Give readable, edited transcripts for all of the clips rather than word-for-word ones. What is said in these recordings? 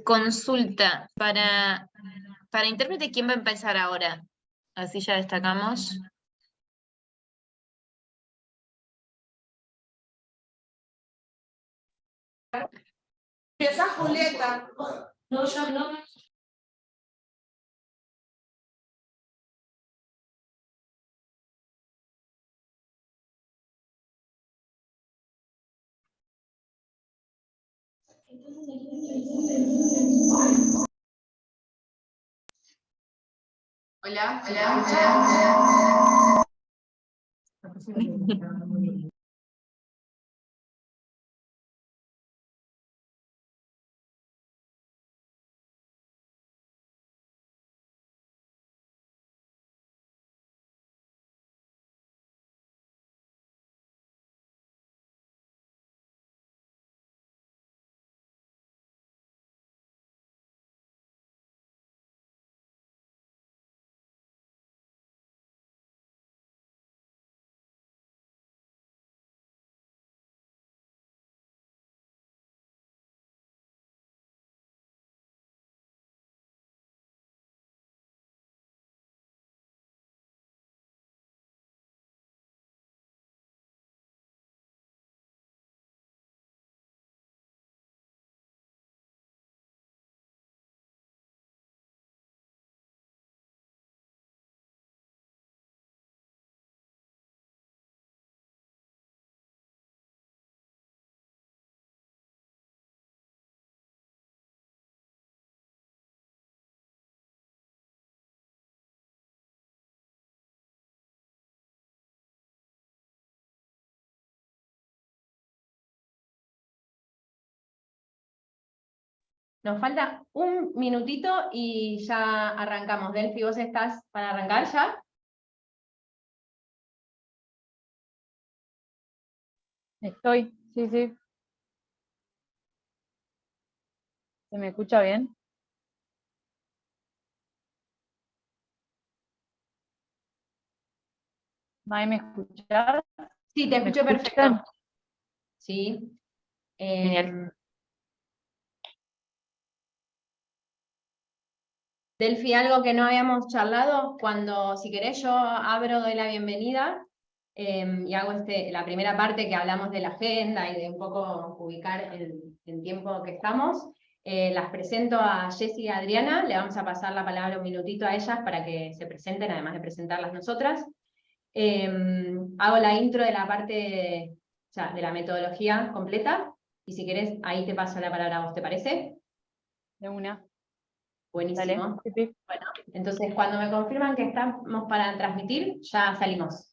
Consulta, para intérprete, ¿quién va a empezar ahora? Así ya destacamos. Empieza Julieta. No, yo no. Hola, hola. Nos falta un minutito y ya arrancamos. Delphi, ¿vos estás para arrancar ya? Estoy, sí, sí. ¿Se me escucha bien? May, ¿me escuchás? Sí, te ¿Me escucho perfecto. escuchan? Sí. Genial. Delphi, algo que no habíamos charlado, si querés yo abro, doy la bienvenida y hago la primera parte que hablamos de la agenda y de un poco ubicar el tiempo que estamos. Las presento a Jessy y a Adriana, le vamos a pasar la palabra un minutito a ellas para que se presenten, además de presentarlas nosotras. Hago la intro de la parte de la metodología completa, y si querés, ahí te paso la palabra a vos, ¿te parece? De una. Buenísimo. Dale. Sí, sí. Bueno, entonces cuando me confirman que estamos para transmitir, ya salimos.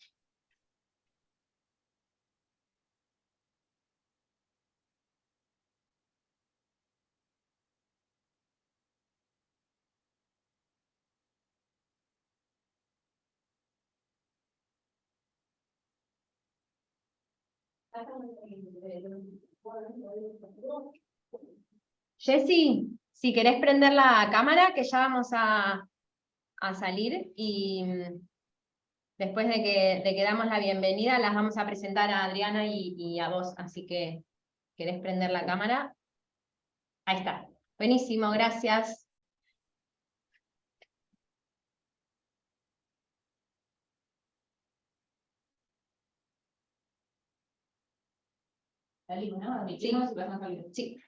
Jessy, si querés prender la cámara, que ya vamos a salir, y después de que damos la bienvenida, las vamos a presentar a Adriana y a vos, así que ¿querés prender la cámara? Ahí está. Buenísimo, gracias. ¿Salimos, no? Sí. Sí.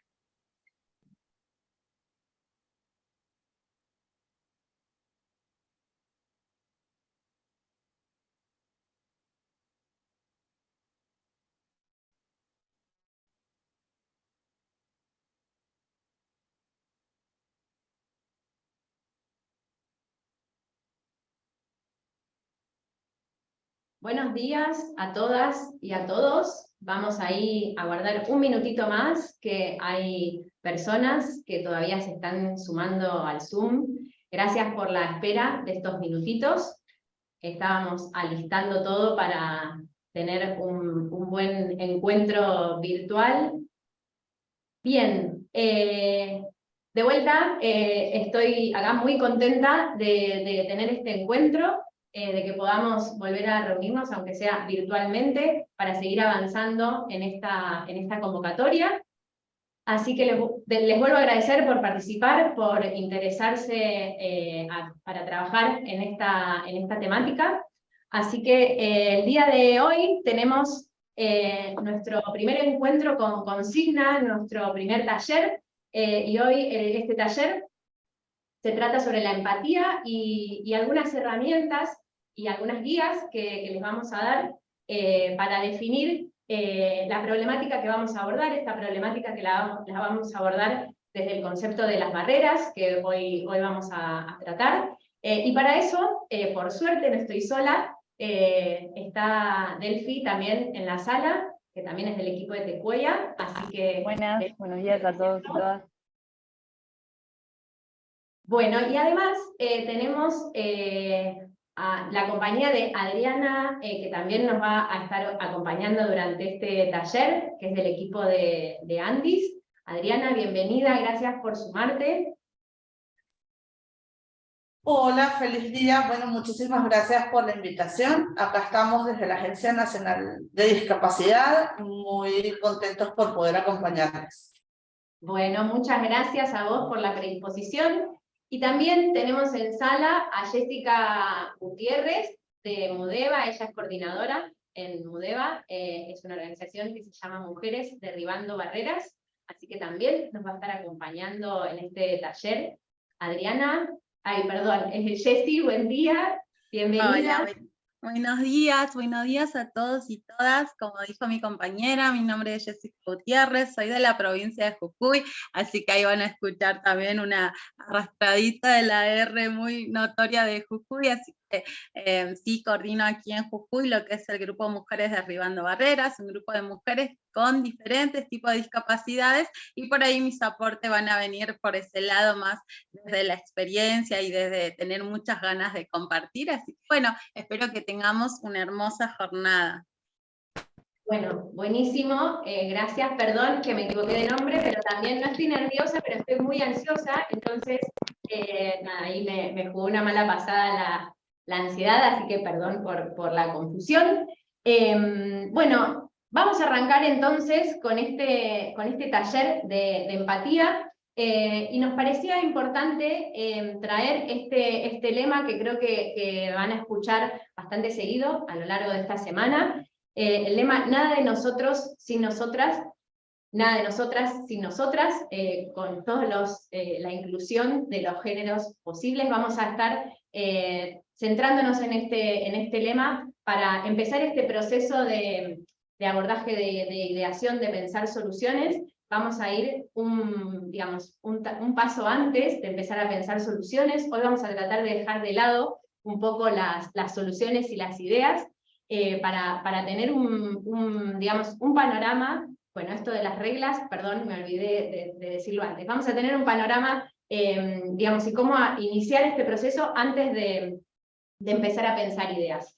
Buenos días a todas y a todos. Vamos ahí a guardar un minutito más, que hay personas que todavía se están sumando al Zoom. Gracias por la espera de estos minutitos. Estábamos alistando todo para tener un buen encuentro virtual. Bien, de vuelta, estoy acá muy contenta de tener este encuentro, de que podamos volver a reunirnos, aunque sea virtualmente, para seguir avanzando en esta convocatoria. Así que les vuelvo a agradecer por participar, por interesarse para trabajar en esta temática. Así que el día de hoy tenemos nuestro primer encuentro con consigna, nuestro primer taller, y hoy este taller se trata sobre la empatía y algunas herramientas y algunas guías que les vamos a dar para definir la problemática que vamos a abordar, esta problemática que la vamos a abordar desde el concepto de las barreras, que hoy vamos a tratar. Y para eso, por suerte, no estoy sola, está Delphi también en la sala, que también es del equipo de Tecuoya, así que... Buenos días a todos y todas. Bueno, y además tenemos a la compañía de Adriana, que también nos va a estar acompañando durante este taller, que es del equipo de Andis. Adriana, bienvenida, gracias por sumarte. Hola, feliz día. Bueno, muchísimas gracias por la invitación. Acá estamos desde la Agencia Nacional de Discapacidad, muy contentos por poder acompañarles. Bueno, muchas gracias a vos por la predisposición. Y también tenemos en sala a Jessica Gutiérrez de Mudeva, ella es coordinadora en Mudeva, es una organización que se llama Mujeres Derribando Barreras, así que también nos va a estar acompañando en este taller. Adriana, Jessy, buen día, bienvenida. Hola, buenos días a todos y todas. Como dijo mi compañera, mi nombre es Jessica Gutiérrez, soy de la provincia de Jujuy, así que ahí van a escuchar también una arrastradita de la R muy notoria de Jujuy, así que sí coordino aquí en Jujuy lo que es el grupo Mujeres Derribando Barreras, un grupo de mujeres con diferentes tipos de discapacidades, y por ahí mis aportes van a venir por ese lado más desde la experiencia y desde tener muchas ganas de compartir, así que bueno, espero que tengamos una hermosa jornada. Bueno, buenísimo, gracias, perdón que me equivoqué de nombre, pero también no estoy nerviosa, pero estoy muy ansiosa, entonces, nada, ahí me jugó una mala pasada la ansiedad, así que perdón por la confusión. Bueno, vamos a arrancar entonces con este taller de empatía, y nos parecía importante traer este lema que creo que van a escuchar bastante seguido a lo largo de esta semana. El lema, nada de nosotros sin nosotras, nada de nosotras sin nosotras, con todos la inclusión de los géneros posibles. Vamos a estar centrándonos en este lema para empezar este proceso de abordaje de ideación, de pensar soluciones. Vamos a ir un paso antes de empezar a pensar soluciones. Hoy vamos a tratar de dejar de lado un poco las soluciones y las ideas, para tener un panorama, bueno, esto de las reglas, perdón, me olvidé de decirlo antes, vamos a tener un panorama, y cómo iniciar este proceso antes de empezar a pensar ideas.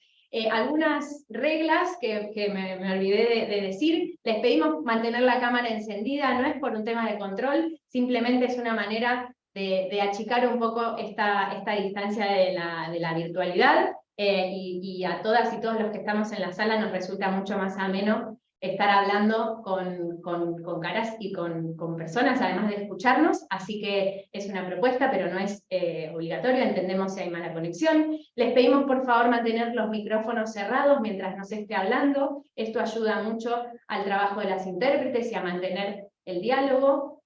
Algunas reglas que me olvidé de decir: les pedimos mantener la cámara encendida, no es por un tema de control, simplemente es una manera de achicar un poco esta distancia de la virtualidad, y a todas y todos los que estamos en la sala nos resulta mucho más ameno estar hablando con caras y con personas, además de escucharnos, así que es una propuesta, pero no es obligatorio, entendemos si hay mala conexión. Les pedimos por favor mantener los micrófonos cerrados mientras nos esté hablando, esto ayuda mucho al trabajo de las intérpretes y a mantener el diálogo.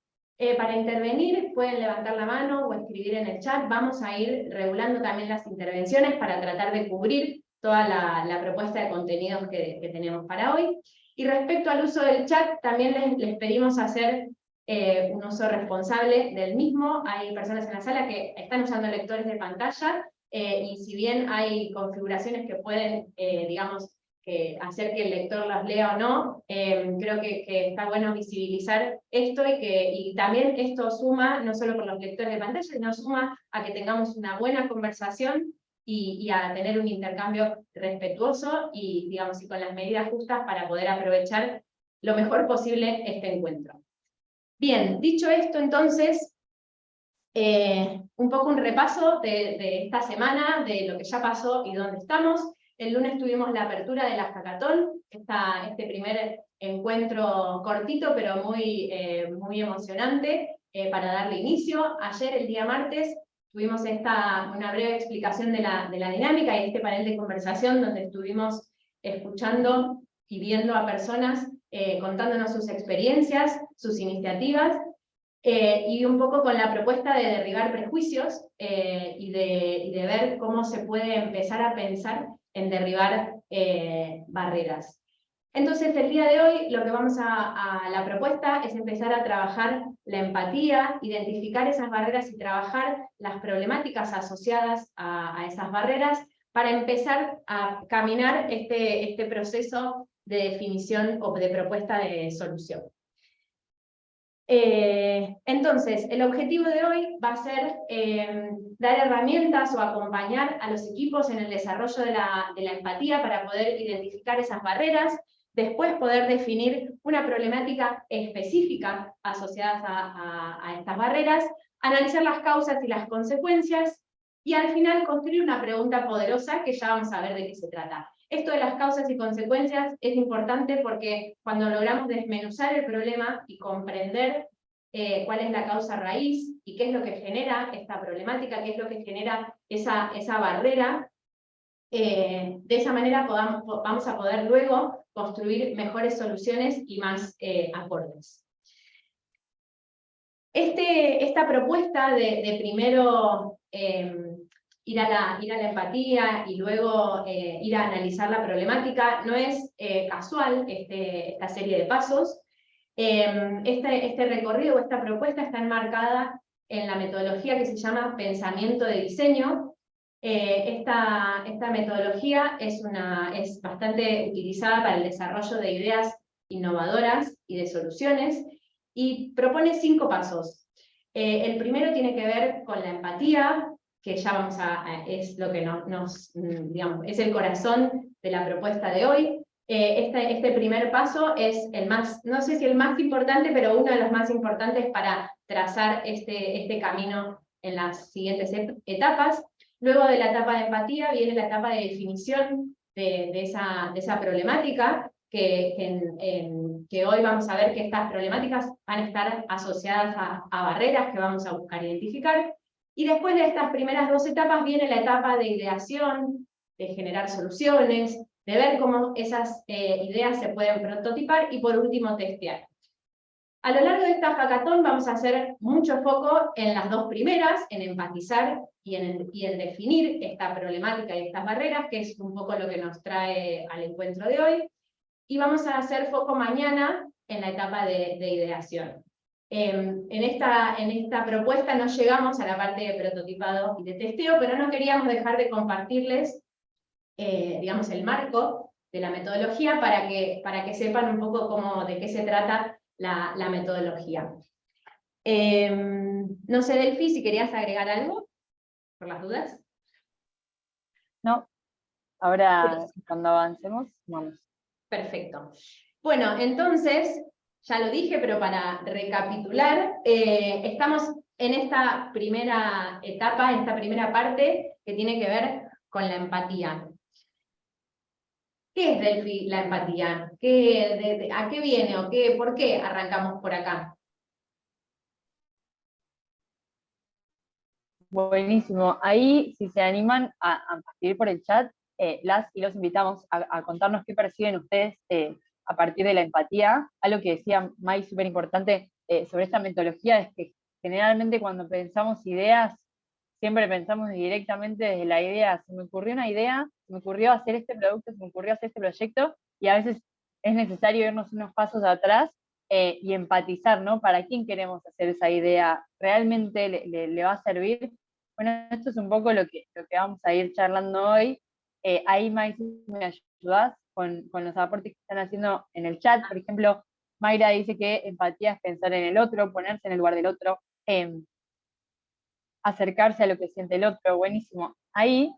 Para intervenir pueden levantar la mano o escribir en el chat, vamos a ir regulando también las intervenciones para tratar de cubrir toda la propuesta de contenidos que tenemos para hoy. Y respecto al uso del chat, también les pedimos hacer un uso responsable del mismo. Hay personas en la sala que están usando lectores de pantalla, y si bien hay configuraciones que pueden, hacer que el lector las lea o no, creo que está bueno visibilizar esto, y también esto suma, no solo por los lectores de pantalla, sino suma a que tengamos una buena conversación y a tener un intercambio respetuoso y con las medidas justas para poder aprovechar lo mejor posible este encuentro. Bien, dicho esto entonces, un poco un repaso de esta semana, de lo que ya pasó y dónde estamos. El lunes tuvimos la apertura de la hackathon, este primer encuentro cortito, pero muy emocionante para darle inicio. Ayer, el día martes, tuvimos una breve explicación de la dinámica y este panel de conversación donde estuvimos escuchando y viendo a personas contándonos sus experiencias, sus iniciativas, y un poco con la propuesta de derribar prejuicios y de ver cómo se puede empezar a pensar en derribar barreras. Entonces, el día de hoy, lo que la propuesta es empezar a trabajar la empatía, identificar esas barreras y trabajar las problemáticas asociadas a esas barreras para empezar a caminar este proceso de definición o de propuesta de solución. Entonces, el objetivo de hoy va a ser dar herramientas o acompañar a los equipos en el desarrollo de la empatía para poder identificar esas barreras, después poder definir una problemática específica asociada a estas barreras, analizar las causas y las consecuencias, y al final construir una pregunta poderosa que ya vamos a ver de qué se trata. Esto de las causas y consecuencias es importante porque cuando logramos desmenuzar el problema y comprender cuál es la causa raíz y qué es lo que genera esta problemática, qué es lo que genera esa barrera, de esa manera vamos a poder luego construir mejores soluciones y más acordes. Esta propuesta de primero ir a la empatía y luego ir a analizar la problemática no es casual, esta serie de pasos. Este recorrido o esta propuesta está enmarcada en la metodología que se llama pensamiento de diseño. Esta metodología es bastante utilizada para el desarrollo de ideas innovadoras y de soluciones, y propone 5 pasos. El primero tiene que ver con la empatía, que ya es lo que digamos, es el corazón de la propuesta de hoy. Este primer paso es el más, no sé si el más importante, pero uno de los más importantes para trazar este camino en las siguientes etapas. Luego de la etapa de empatía viene la etapa de definición de esa problemática, que hoy vamos a ver que estas problemáticas van a estar asociadas a barreras que vamos a buscar identificar. Y después de estas primeras 2 etapas viene la etapa de ideación, de generar soluciones, de ver cómo esas ideas se pueden prototipar y por último testear. A lo largo de esta hackathon vamos a hacer mucho foco en las 2 primeras, en empatizar y en definir esta problemática y estas barreras, que es un poco lo que nos trae al encuentro de hoy. Y vamos a hacer foco mañana en la etapa de ideación. En esta propuesta no llegamos a la parte de prototipado y de testeo, pero no queríamos dejar de compartirles digamos, el marco de la metodología para que sepan un poco de qué se trata la metodología. No sé, Delphi, si querías agregar algo, por las dudas. No, ahora cuando avancemos, vamos. Perfecto. Bueno, entonces, ya lo dije, pero para recapitular, estamos en esta primera etapa, esta primera parte que tiene que ver con la empatía. ¿Qué es, Delphi, la empatía? ¿A qué viene o por qué arrancamos por acá? Buenísimo. Ahí, si se animan a escribir por el chat, las y los invitamos a contarnos qué perciben ustedes a partir de la empatía. Algo que decía Mai, súper importante sobre esta metodología, es que generalmente cuando pensamos ideas, siempre pensamos directamente desde la idea. Se me ocurrió una idea, se me ocurrió hacer este producto, se me ocurrió hacer este proyecto, y a veces es necesario irnos unos pasos atrás y empatizar, ¿no? ¿Para quién queremos hacer esa idea? ¿Realmente le va a servir? Bueno, esto es un poco lo que vamos a ir charlando hoy. Ahí, Mai, si me ayudás con los aportes que están haciendo en el chat. Por ejemplo, Mayra dice que empatía es pensar en el otro, ponerse en el lugar del otro, acercarse a lo que siente el otro. Buenísimo. Ahí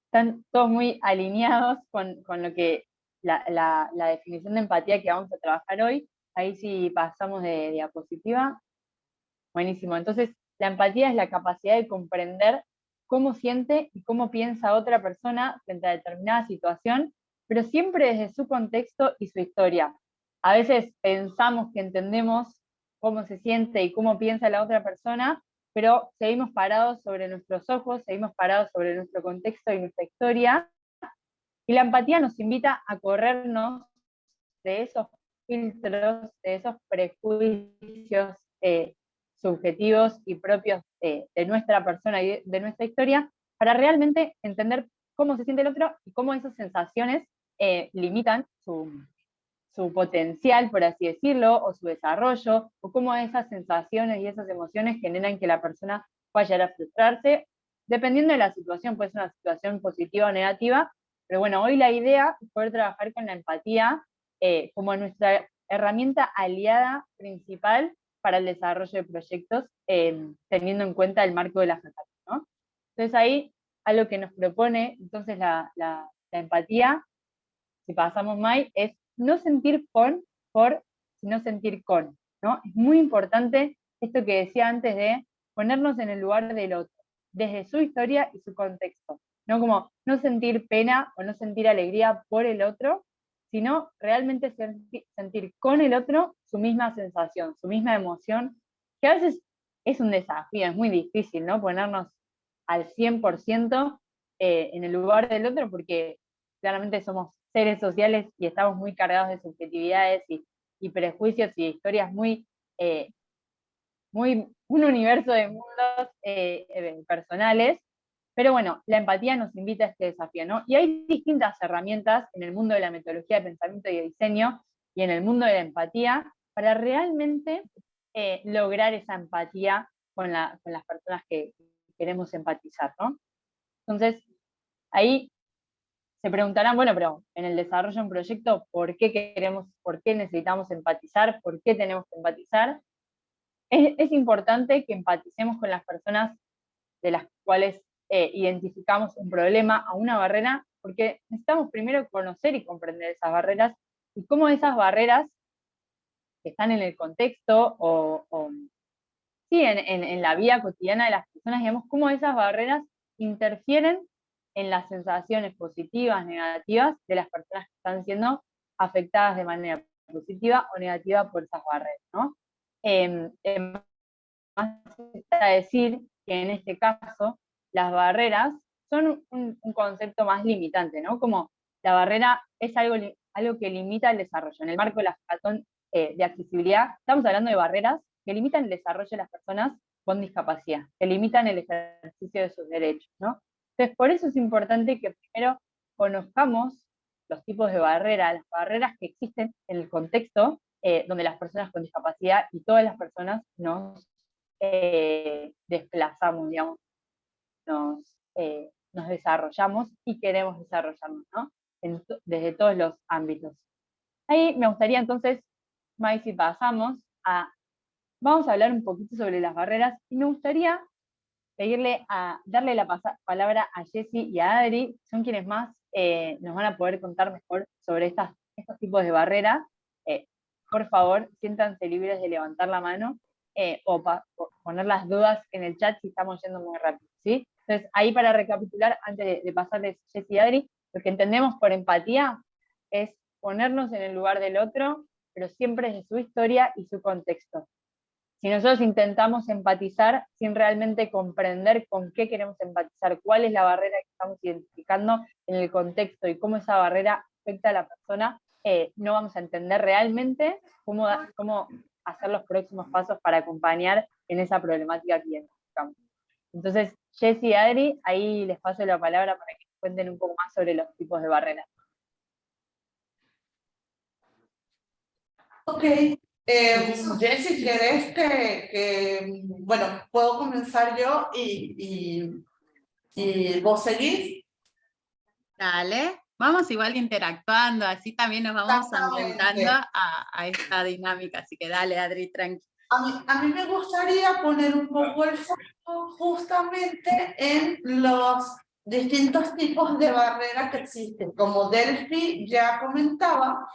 están todos muy alineados con lo que la definición de empatía que vamos a trabajar hoy. Ahí sí pasamos de diapositiva. Buenísimo. Entonces, la empatía es la capacidad de comprender cómo siente y cómo piensa otra persona frente a determinada situación, pero siempre desde su contexto y su historia. A veces pensamos que entendemos cómo se siente y cómo piensa la otra persona, pero seguimos parados sobre nuestros ojos, seguimos parados sobre nuestro contexto y nuestra historia, y la empatía nos invita a corrernos de esos filtros, de esos prejuicios subjetivos y propios de nuestra persona y de nuestra historia, para realmente entender cómo se siente el otro y cómo esas sensaciones limitan su potencial, por así decirlo, o su desarrollo, o cómo esas sensaciones y esas emociones generan que la persona pueda llegar a frustrarse, dependiendo de la situación, puede ser una situación positiva o negativa, pero bueno, hoy la idea es poder trabajar con la empatía como nuestra herramienta aliada principal para el desarrollo de proyectos, teniendo en cuenta el marco de la FEPAT, ¿no? Entonces ahí, algo que nos propone entonces la empatía, si pasamos Mai, es no sentir por, sino sentir con, ¿no? Es muy importante esto que decía antes de ponernos en el lugar del otro, desde su historia y su contexto, no como no sentir pena o no sentir alegría por el otro, sino realmente sentir con el otro su misma sensación, su misma emoción, que a veces es un desafío, es muy difícil, ¿no? Ponernos al 100% en el lugar del otro, porque claramente somos seres sociales y estamos muy cargados de subjetividades y prejuicios y historias muy, un universo de mundos personales, pero bueno, la empatía nos invita a este desafío, ¿no? Y hay distintas herramientas en el mundo de la metodología de pensamiento y de diseño y en el mundo de la empatía para realmente lograr esa empatía con las personas que queremos empatizar, ¿no? Entonces, ahí se preguntarán, bueno, pero en el desarrollo de un proyecto, ¿por qué necesitamos empatizar? ¿Por qué tenemos que empatizar? Es importante que empaticemos con las personas de las cuales identificamos un problema o una barrera, porque necesitamos primero conocer y comprender esas barreras y cómo esas barreras que están en el contexto sí, en la vida cotidiana de las personas, digamos, cómo esas barreras interfieren en las sensaciones positivas, negativas de las personas que están siendo afectadas de manera positiva o negativa por esas barreras, ¿no? Más está decir que en este caso las barreras son un concepto más limitante, ¿no? Como la barrera es algo que limita el desarrollo. En el marco de la hackathon de accesibilidad, estamos hablando de barreras que limitan el desarrollo de las personas con discapacidad, que limitan el ejercicio de sus derechos, ¿no? Entonces, por eso es importante que primero conozcamos los tipos de barreras, las barreras que existen en el contexto donde las personas con discapacidad y todas las personas nos desplazamos, digamos, nos desarrollamos y queremos desarrollarnos, ¿no? Desde todos los ámbitos. Ahí me gustaría entonces, Mai, si pasamos vamos a hablar un poquito sobre las barreras, y me gustaría darle la palabra a Jessy y a Adri, son quienes más nos van a poder contar mejor sobre estos tipos de barreras. Por favor, siéntanse libres de levantar la mano o poner las dudas en el chat si estamos yendo muy rápido, ¿sí? Entonces, ahí para recapitular, antes de pasarles a Jessy y Adri, lo que entendemos por empatía es ponernos en el lugar del otro, pero siempre desde su historia y su contexto. Si nosotros intentamos empatizar sin realmente comprender con qué queremos empatizar, cuál es la barrera que estamos identificando en el contexto y cómo esa barrera afecta a la persona, no vamos a entender realmente cómo hacer los próximos pasos para acompañar en esa problemática que identificamos. Entonces, Jessy y Adri, ahí les paso la palabra para que cuenten un poco más sobre los tipos de barreras. Ok. Jessy, ¿querés bueno, puedo comenzar yo y vos seguís? Dale, vamos igual interactuando, así también nos vamos ambientando a esta dinámica, así que dale, Adri, tranqui. A mí me gustaría poner un poco el foco justamente en los distintos tipos de barreras que existen. Como Delphi ya comentaba,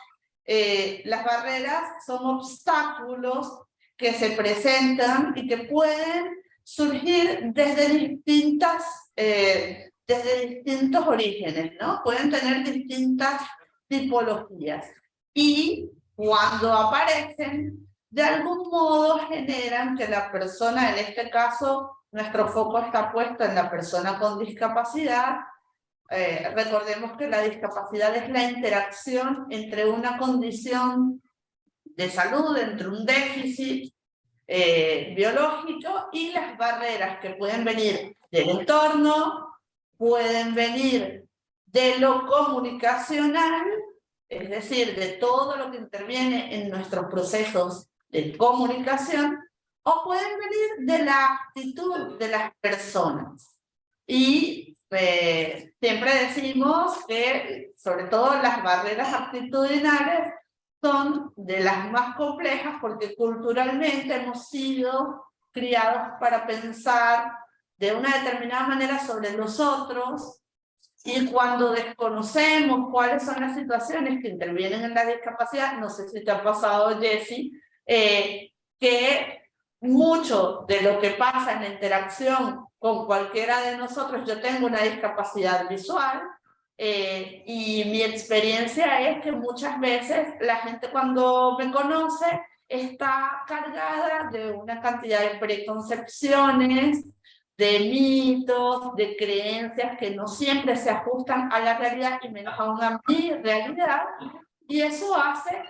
las barreras son obstáculos que se presentan y que pueden surgir desde distintos orígenes, ¿no? Pueden tener distintas tipologías. Y cuando aparecen, de algún modo generan que la persona, en este caso, nuestro foco está puesto en la persona con discapacidad. Recordemos que la discapacidad es la interacción entre una condición de salud, entre un déficit biológico y las barreras que pueden venir del entorno, pueden venir de lo comunicacional, es decir, de todo lo que interviene en nuestros procesos de comunicación, o pueden venir de la actitud de las personas. Y siempre decimos que, sobre todo las barreras actitudinales, son de las más complejas porque culturalmente hemos sido criados para pensar de una determinada manera sobre los otros, y cuando desconocemos cuáles son las situaciones que intervienen en la discapacidad, no sé si te ha pasado, Jessie, que mucho de lo que pasa en la interacción con cualquiera de nosotros, yo tengo una discapacidad visual, y mi experiencia es que muchas veces la gente cuando me conoce está cargada de una cantidad de preconcepciones, de mitos, de creencias que no siempre se ajustan a la realidad y menos aún a mi realidad, y eso hace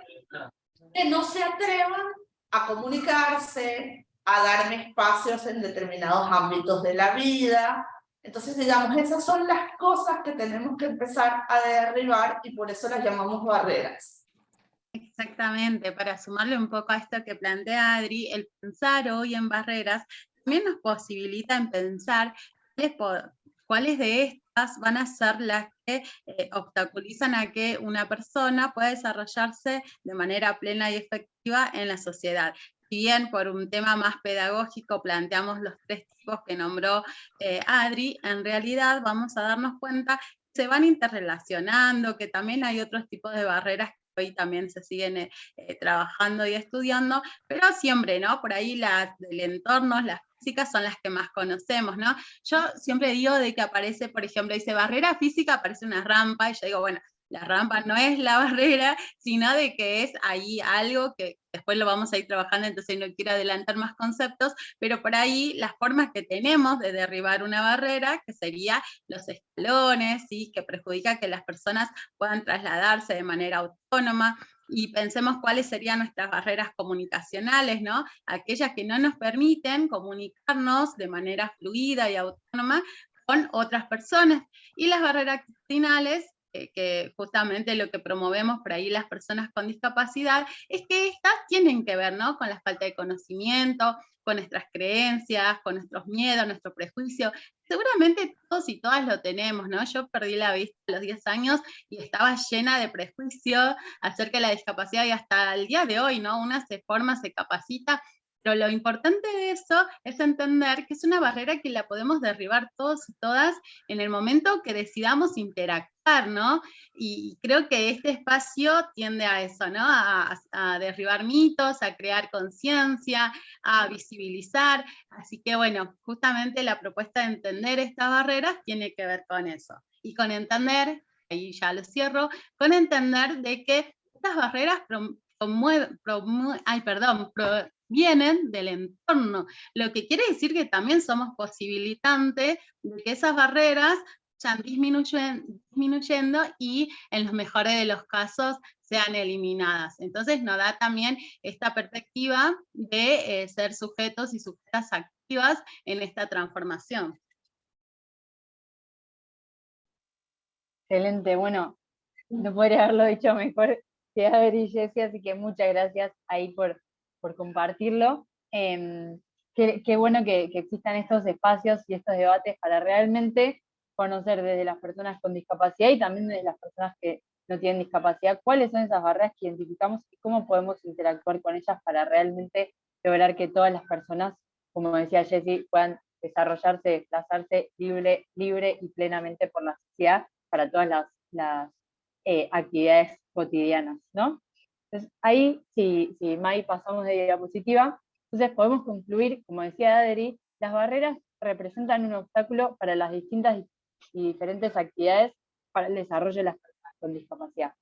que no se atrevan a comunicarse, a darme espacios en determinados ámbitos de la vida. Entonces, digamos, esas son las cosas que tenemos que empezar a derribar y por eso las llamamos barreras. Exactamente, para sumarle un poco a esto que plantea Adri, el pensar hoy en barreras también nos posibilita en pensar cuáles de estas van a ser las que obstaculizan a que una persona pueda desarrollarse de manera plena y efectiva en la sociedad. Si bien por un tema más pedagógico planteamos los 3 tipos que nombró Adri, en realidad vamos a darnos cuenta que se van interrelacionando, que también hay otros tipos de barreras que hoy también se siguen trabajando y estudiando, pero siempre, ¿no? Por ahí las del entorno, las físicas son las que más conocemos, ¿no? Yo siempre digo de que aparece, por ejemplo, dice barrera física, aparece una rampa, y yo digo, bueno, la rampa no es la barrera, sino de que es ahí algo que después lo vamos a ir trabajando, entonces no quiero adelantar más conceptos, pero por ahí las formas que tenemos de derribar una barrera, que sería los escalones, ¿sí? Que perjudica que las personas puedan trasladarse de manera autónoma, y pensemos cuáles serían nuestras barreras comunicacionales, ¿no? Aquellas que no nos permiten comunicarnos de manera fluida y autónoma con otras personas, y las barreras actitudinales, que justamente lo que promovemos por ahí las personas con discapacidad, es que estas tienen que ver, ¿no? Con la falta de conocimiento, con nuestras creencias, con nuestros miedos, nuestro prejuicio. Seguramente todos y todas lo tenemos, ¿no? Yo perdí la vista a los 10 años y estaba llena de prejuicio acerca de la discapacidad, y hasta el día de hoy, ¿no? Una se forma, se capacita, pero lo importante de eso es entender que es una barrera que la podemos derribar todos y todas en el momento que decidamos interactuar, ¿no? Y creo que este espacio tiende a eso, ¿no? A derribar mitos, a crear conciencia, a visibilizar. Así que bueno, justamente la propuesta de entender estas barreras tiene que ver con eso. Y con entender, ahí ya lo cierro, con entender de que estas barreras vienen del entorno, lo que quiere decir que también somos posibilitantes de que esas barreras vayan disminuyendo y en los mejores de los casos sean eliminadas. Entonces nos da también esta perspectiva de ser sujetos y sujetas activas en esta transformación. Excelente, bueno, no podría haberlo dicho mejor que Adri y Jessie, así que muchas gracias ahí por compartirlo. Qué bueno que existan estos espacios y estos debates para realmente conocer desde las personas con discapacidad y también desde las personas que no tienen discapacidad cuáles son esas barreras que identificamos y cómo podemos interactuar con ellas para realmente lograr que todas las personas, como decía Jessie, puedan desarrollarse, desplazarse libre y plenamente por la sociedad para todas las actividades cotidianas, ¿no? Entonces, ahí, si Mai pasamos de diapositiva, entonces podemos concluir, como decía Adri, las barreras representan un obstáculo para las distintas y diferentes actividades para el desarrollo de las personas con discapacidad.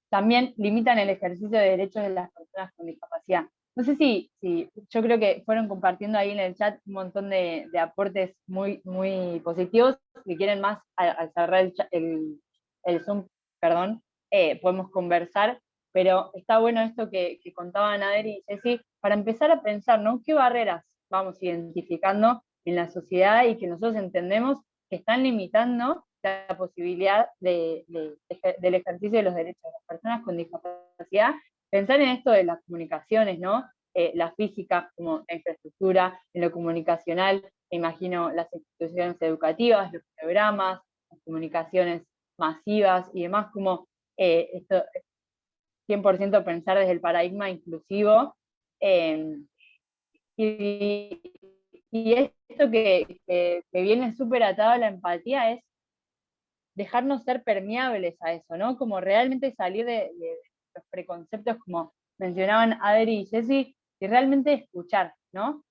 También limitan el ejercicio de derechos de las personas con discapacidad. No sé si yo creo que fueron compartiendo ahí en el chat un montón de aportes muy, muy positivos. Si quieren más, al cerrar el Zoom, perdón, podemos conversar, pero está bueno esto que contaban Ader y Jessy, para empezar a pensar, ¿no? ¿Qué barreras vamos identificando en la sociedad y que nosotros entendemos que están limitando la posibilidad del ejercicio de los derechos de las personas con discapacidad? Pensar en esto de las comunicaciones, ¿no? La física como la infraestructura, en lo comunicacional, me imagino las instituciones educativas, los programas, las comunicaciones masivas y demás, como esto 100% pensar desde el paradigma inclusivo. Y esto que viene súper atado a la empatía es dejarnos ser permeables a eso, ¿no? Como realmente salir de los preconceptos, como mencionaban Adri y Jessy, y realmente escuchar, ¿no?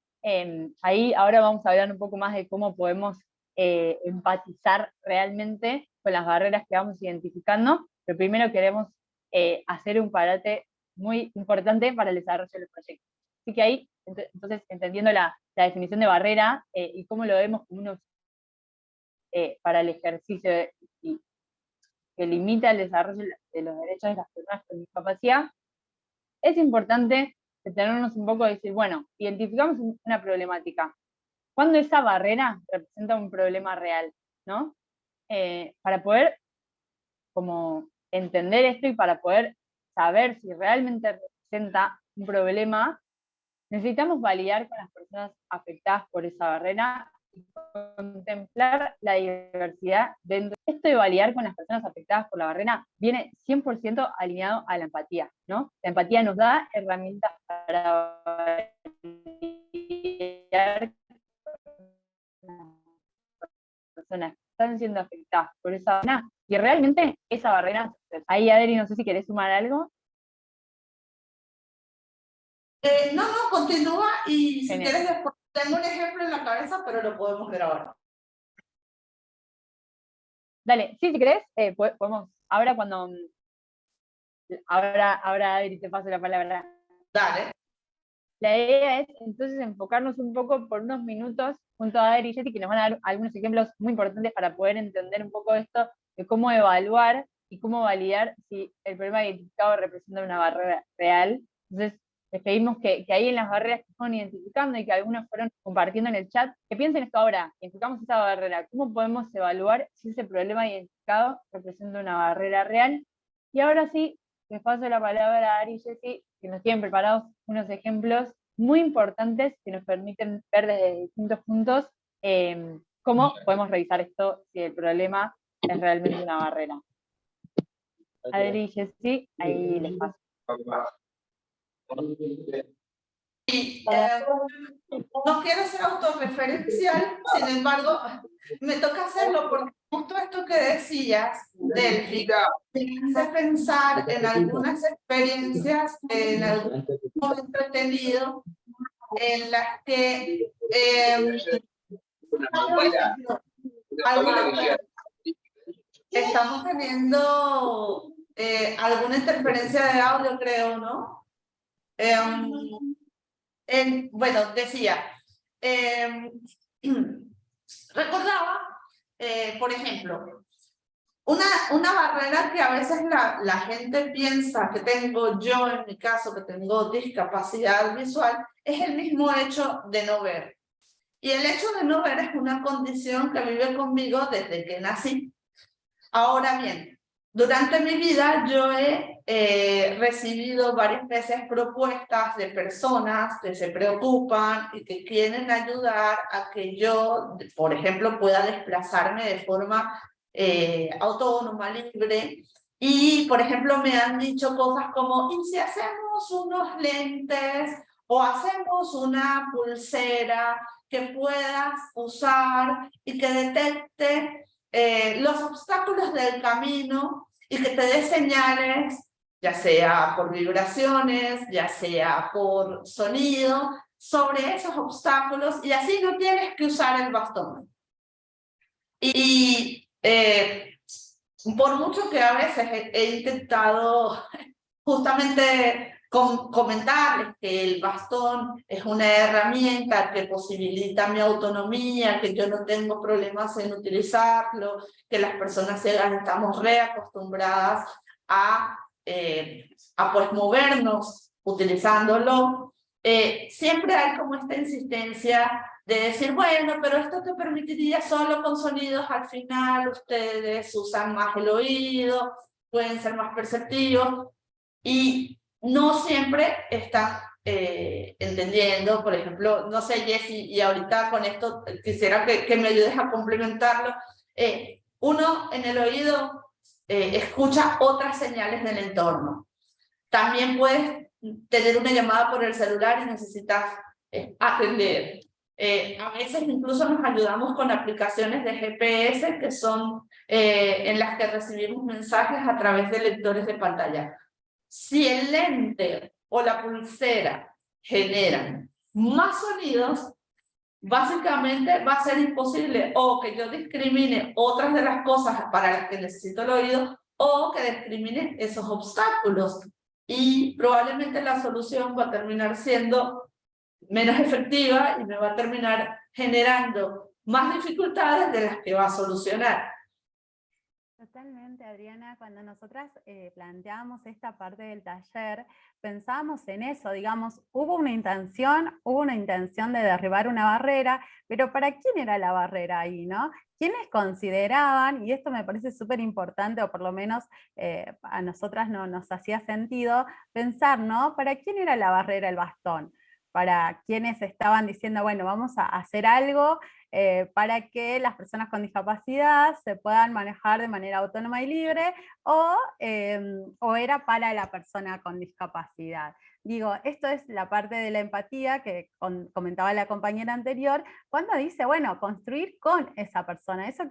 Ahí ahora vamos a hablar un poco más de cómo podemos empatizar realmente con las barreras que vamos identificando, pero primero queremos hacer un parate muy importante para el desarrollo de los proyectos. Así que ahí, entonces, entendiendo la definición de barrera y cómo lo vemos como unos para el ejercicio que limita el desarrollo de los derechos de las personas con discapacidad, es importante detenernos un poco y decir, bueno, identificamos una problemática. ¿Cuándo esa barrera representa un problema real? ¿No? Para poder como entender esto y para poder saber si realmente representa un problema, necesitamos validar con las personas afectadas por esa barrera y contemplar la diversidad dentro. Esto de validar con las personas afectadas por la barrera viene 100% alineado a la empatía, ¿no? La empatía nos da herramientas para validar con las personas que están siendo afectadas por esa barrera y realmente esa barrera. Ahí, Adri, no sé si querés sumar algo. No, continúa y si Genial. quieres después tengo un ejemplo en la cabeza, pero lo podemos ver ahora. Dale, sí, si querés, podemos, ahora cuando, ahora Adri, te paso la palabra. Dale. La idea es entonces enfocarnos un poco por unos minutos junto a Adri y Jessy, que nos van a dar algunos ejemplos muy importantes para poder entender un poco esto de cómo evaluar y cómo validar si el problema identificado representa una barrera real. Entonces, les pedimos que ahí en las barreras que fueron identificando y que algunos fueron compartiendo en el chat, que piensen esto ahora, identificamos esa barrera, ¿cómo podemos evaluar si ese problema identificado representa una barrera real? Y ahora sí, les paso la palabra a Ari y Jessy, que nos tienen preparados unos ejemplos muy importantes que nos permiten ver desde distintos puntos cómo podemos revisar esto si el problema es realmente una barrera. Adri y Jessy, ahí les paso. Y, no quiero ser autorreferencial, sin embargo, me toca hacerlo porque justo esto que decías, Delphi, me hace pensar en algunas experiencias, en algún momento he tenido, en las que estamos teniendo alguna interferencia de audio, creo, ¿no? Bueno, decía, recordaba, por ejemplo, una barrera que a veces la gente piensa que tengo yo, en mi caso, que tengo discapacidad visual, es el mismo hecho de no ver. Y el hecho de no ver es una condición que vive conmigo desde que nací. Ahora bien, durante mi vida yo he recibido varias veces propuestas de personas que se preocupan y que quieren ayudar a que yo, por ejemplo, pueda desplazarme de forma autónoma, libre. Y, por ejemplo, me han dicho cosas como, ¿y si hacemos unos lentes o hacemos una pulsera que puedas usar y que detecte los obstáculos del camino y que te dé señales, ya sea por vibraciones, ya sea por sonido, sobre esos obstáculos y así no tienes que usar el bastón. Y por mucho que a veces he intentado justamente comentarles que el bastón es una herramienta que posibilita mi autonomía, que yo no tengo problemas en utilizarlo, que las personas ciegas estamos reacostumbradas a pues movernos utilizándolo, siempre hay como esta insistencia de decir, bueno, pero esto te permitiría solo con sonidos, al final ustedes usan más el oído, pueden ser más perceptivos, y no siempre están entendiendo. Por ejemplo, no sé, Jessy, y ahorita con esto quisiera que me ayudes a complementarlo. Uno en el oído escucha otras señales del entorno. También puedes tener una llamada por el celular y necesitas atender. A veces incluso nos ayudamos con aplicaciones de GPS que son en las que recibimos mensajes a través de lectores de pantalla. Si el lente o la pulsera generan más sonidos, básicamente va a ser imposible o que yo discrimine otras de las cosas para las que necesito el oído o que discrimine esos obstáculos. Y probablemente la solución va a terminar siendo menos efectiva y me va a terminar generando más dificultades de las que va a solucionar. Totalmente, Adriana. Cuando nosotras planteamos esta parte del taller, pensábamos en eso, digamos, hubo una intención de derribar una barrera, pero ¿para quién era la barrera ahí, no? ¿Quiénes consideraban, y esto me parece súper importante, o por lo menos a nosotras no nos hacía sentido, pensar, ¿no? ¿Para quién era la barrera el bastón? Para quienes estaban diciendo, bueno, vamos a hacer algo para que las personas con discapacidad se puedan manejar de manera autónoma y libre, o era para la persona con discapacidad. Digo, esto es la parte de la empatía que comentaba la compañera anterior, cuando dice, bueno, construir con esa persona. Eso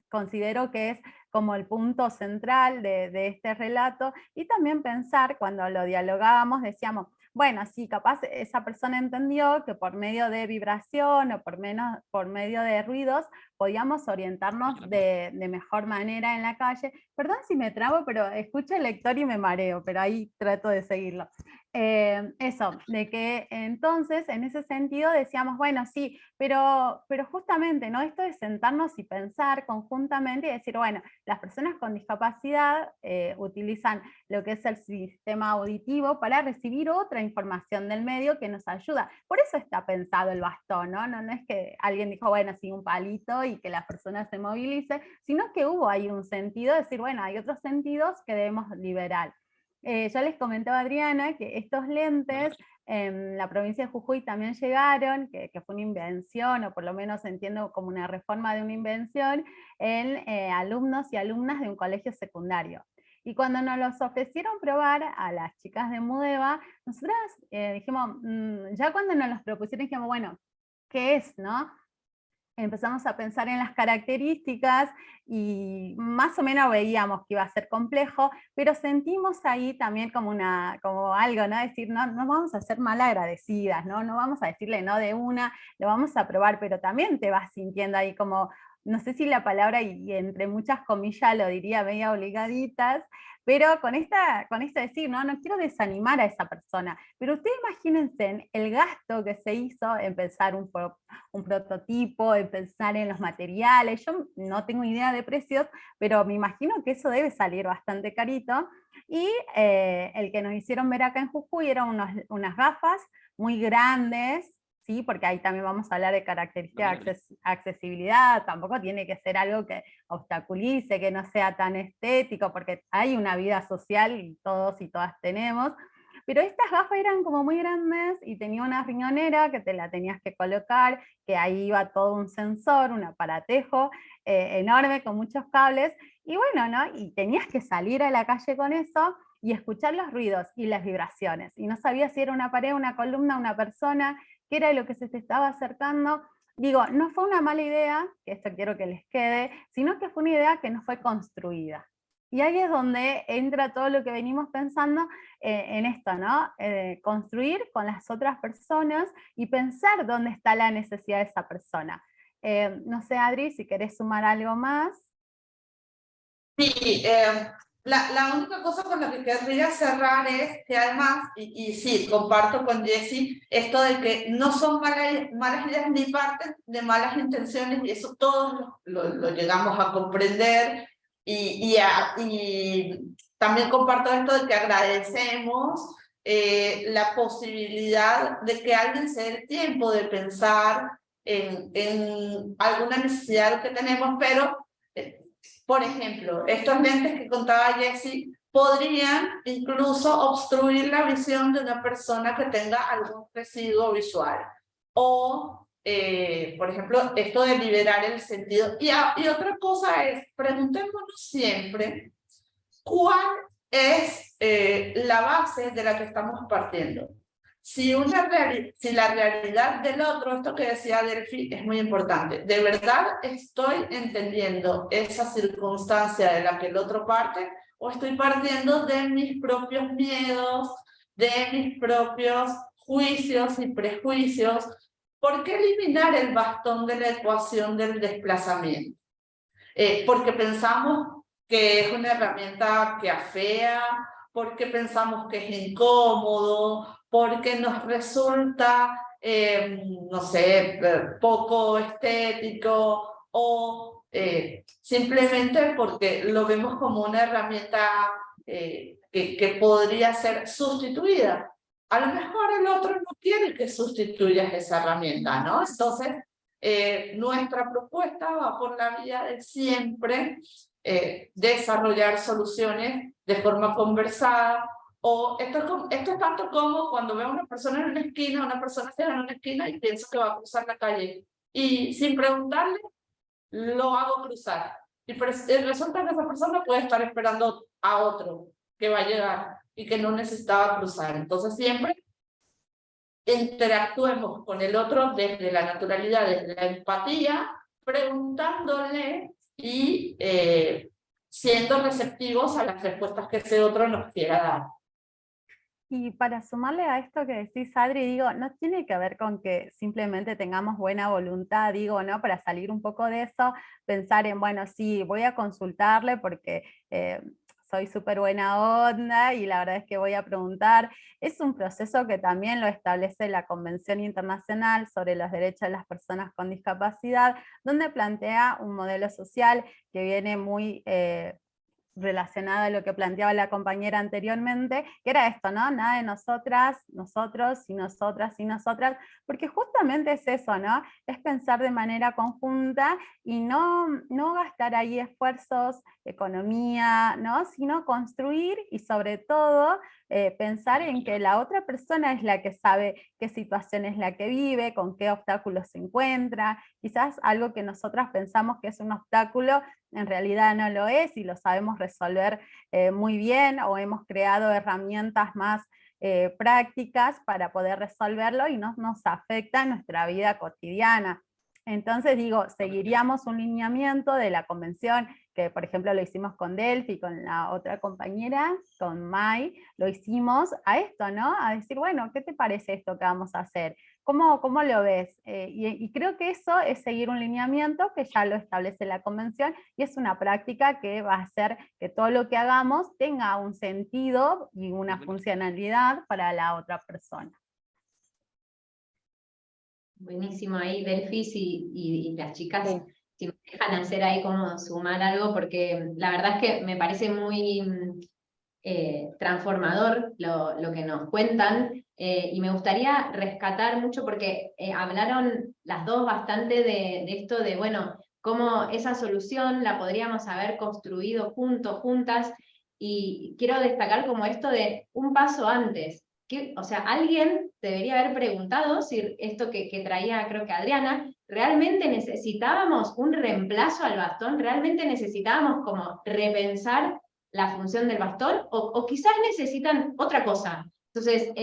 considero que es como el punto central de este relato, y también pensar, cuando lo dialogábamos, decíamos, bueno, sí, capaz esa persona entendió que por medio de vibración o por medio de ruidos podíamos orientarnos de mejor manera en la calle. Perdón si me trabo, pero escucho el lector y me mareo, pero ahí trato de seguirlo. Eso, de que entonces en ese sentido decíamos, bueno, sí, pero justamente, ¿no? Esto de sentarnos y pensar conjuntamente y decir, bueno, las personas con discapacidad utilizan lo que es el sistema auditivo para recibir otra información del medio que nos ayuda. Por eso está pensado el bastón, ¿no? No es que alguien dijo, bueno, sí, un palito y que la persona se movilice, sino que hubo ahí un sentido de decir, bueno, hay otros sentidos que debemos liberar. Yo les comentaba a Adriana que estos lentes en la provincia de Jujuy también llegaron, que fue una invención, o por lo menos entiendo como una reforma de una invención, en alumnos y alumnas de un colegio secundario. Y cuando nos los ofrecieron probar a las chicas de Mudeva, nosotras dijimos, ya cuando nos los propusieron, dijimos, bueno, ¿qué es, no? Empezamos a pensar en las características y más o menos veíamos que iba a ser complejo, pero sentimos ahí también como algo, ¿no? Decir, no vamos a ser mal agradecidas, ¿no? No vamos a decirle no de una, lo vamos a probar, pero también te vas sintiendo ahí como, no sé si la palabra, y entre muchas comillas lo diría media obligaditas, pero con esto decir, no quiero desanimar a esa persona, pero ustedes imagínense el gasto que se hizo en pensar un prototipo, en pensar en los materiales. Yo no tengo idea de precios, pero me imagino que eso debe salir bastante carito, y el que nos hicieron ver acá en Jujuy eran unas gafas muy grandes, ¿sí? Porque ahí también vamos a hablar de características de accesibilidad, tampoco tiene que ser algo que obstaculice, que no sea tan estético, porque hay una vida social y todos y todas tenemos, pero estas gafas eran como muy grandes y tenía una riñonera que te la tenías que colocar, que ahí iba todo un sensor, un aparatejo enorme con muchos cables, y bueno, ¿no? Y tenías que salir a la calle con eso y escuchar los ruidos y las vibraciones, y no sabías si era una pared, una columna, una persona, qué era lo que se te estaba acercando. Digo, no fue una mala idea, que esto quiero que les quede, sino que fue una idea que no fue construida. Y ahí es donde entra todo lo que venimos pensando en esto, ¿no? Construir con las otras personas y pensar dónde está la necesidad de esa persona. No sé, Adri, si querés sumar algo más. Sí, la única cosa con la que querría cerrar es que además, y sí, comparto con Jessie, esto de que no son malas ideas ni parten de malas intenciones, y eso todos lo llegamos a comprender, y también comparto esto de que agradecemos la posibilidad de que alguien se dé el tiempo de pensar en alguna necesidad que tenemos, pero por ejemplo, estos lentes que contaba Jessie podrían incluso obstruir la visión de una persona que tenga algún residuo visual. O, por ejemplo, esto de liberar el sentido. Y otra cosa es, preguntémonos siempre, ¿cuál es la base de la que estamos partiendo? Si la realidad del otro, esto que decía Delphi, es muy importante. ¿De verdad estoy entendiendo esa circunstancia de la que el otro parte? ¿O estoy partiendo de mis propios miedos, de mis propios juicios y prejuicios? ¿Por qué eliminar el bastón de la ecuación del desplazamiento? Porque pensamos que es una herramienta que afea, porque pensamos que es incómodo, porque nos resulta, no sé, poco estético, o simplemente porque lo vemos como una herramienta que podría ser sustituida. A lo mejor el otro no quiere que sustituyas esa herramienta, ¿no? Entonces, nuestra propuesta va por la vía de siempre desarrollar soluciones de forma conversada, o esto es tanto como cuando veo a una persona en una esquina, una persona se en una esquina y pienso que va a cruzar la calle, y sin preguntarle, lo hago cruzar. Y resulta que esa persona puede estar esperando a otro que va a llegar y que no necesitaba cruzar. Entonces siempre interactuemos con el otro desde la naturalidad, desde la empatía, preguntándole y siendo receptivos a las respuestas que ese otro nos quiera dar. Y para sumarle a esto que decís, Adri, digo, no tiene que ver con que simplemente tengamos buena voluntad, digo, ¿no? Para salir un poco de eso, pensar en, bueno, sí, voy a consultarle porque soy súper buena onda y la verdad es que voy a preguntar. Es un proceso que también lo establece la Convención Internacional sobre los Derechos de las Personas con Discapacidad, donde plantea un modelo social que viene muy relacionada a lo que planteaba la compañera anteriormente, que era esto, ¿no? Nada de nosotras, nosotros y nosotras y nosotras, porque justamente es eso, ¿no? Es pensar de manera conjunta y no gastar ahí esfuerzos, economía, ¿no? Sino construir y sobre todo pensar en que la otra persona es la que sabe qué situación es la que vive, con qué obstáculos se encuentra, quizás algo que nosotras pensamos que es un obstáculo, en realidad no lo es y lo sabemos resolver muy bien, o hemos creado herramientas más prácticas para poder resolverlo y no nos afecta en nuestra vida cotidiana. Entonces digo, seguiríamos un lineamiento de la convención, que por ejemplo lo hicimos con Delphi, con la otra compañera, con Mai, lo hicimos a esto, ¿no? A decir, bueno, ¿qué te parece esto que vamos a hacer? ¿Cómo lo ves? Y creo que eso es seguir un lineamiento que ya lo establece la convención, y es una práctica que va a hacer que todo lo que hagamos tenga un sentido y una funcionalidad para la otra persona. Buenísimo ahí, Delfis y las chicas, Sí. si me dejan hacer ahí como sumar algo, porque la verdad es que me parece muy transformador lo que nos cuentan, y me gustaría rescatar mucho porque hablaron las dos bastante de esto de, bueno, cómo esa solución la podríamos haber construido juntos, juntas, y quiero destacar como esto de un paso antes. O sea, alguien debería haber preguntado si esto que traía, creo que Adriana, ¿realmente necesitábamos un reemplazo al bastón? ¿Realmente necesitábamos como repensar la función del bastón? ¿O quizás necesitan otra cosa? Entonces,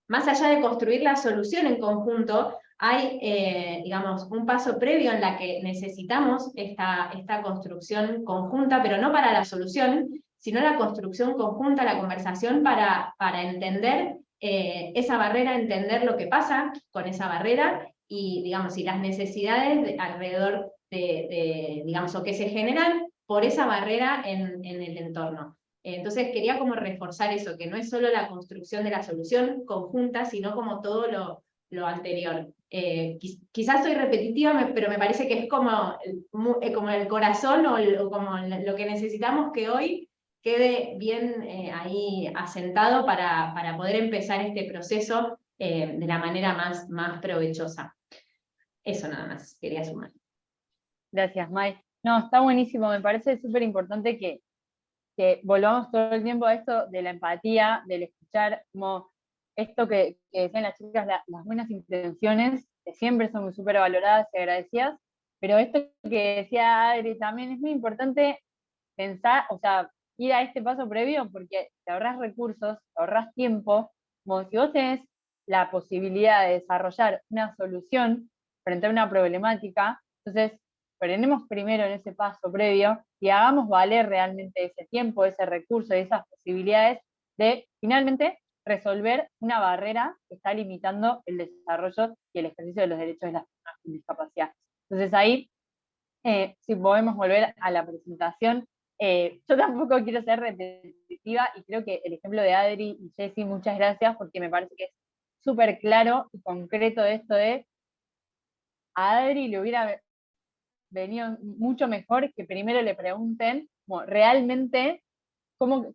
más allá de construir la solución en conjunto, hay, digamos, un paso previo en la que necesitamos esta construcción conjunta, pero no para la solución, sino la construcción conjunta, la conversación para entender esa barrera, entender lo que pasa con esa barrera y, digamos, y las necesidades alrededor digamos, o que se generan por esa barrera en el entorno. Entonces quería como reforzar eso, que no es solo la construcción de la solución conjunta, sino como todo lo anterior. Quizás soy repetitiva, pero me parece que es como el corazón o como lo que necesitamos que hoy quede bien ahí asentado para poder empezar este proceso de la manera más provechosa. Eso nada más, quería sumar. Gracias, Mai. No, está buenísimo, me parece súper importante que volvamos todo el tiempo a esto de la empatía, del escuchar, como esto que decían las chicas, las buenas intenciones, que siempre son súper valoradas y agradecidas, pero esto que decía Adri también es muy importante pensar, o sea, ir a este paso previo porque te ahorras recursos, te ahorras tiempo, como si vos tenés la posibilidad de desarrollar una solución frente a una problemática, entonces frenemos primero en ese paso previo y hagamos valer realmente ese tiempo, ese recurso y esas posibilidades de finalmente resolver una barrera que está limitando el desarrollo y el ejercicio de los derechos de las personas con discapacidad. Entonces ahí, si podemos volver a la presentación, yo tampoco quiero ser repetitiva y creo que el ejemplo de Adri y Jessy, muchas gracias porque me parece que es súper claro y concreto esto de a Adri le hubiera venido mucho mejor que primero le pregunten como, realmente cómo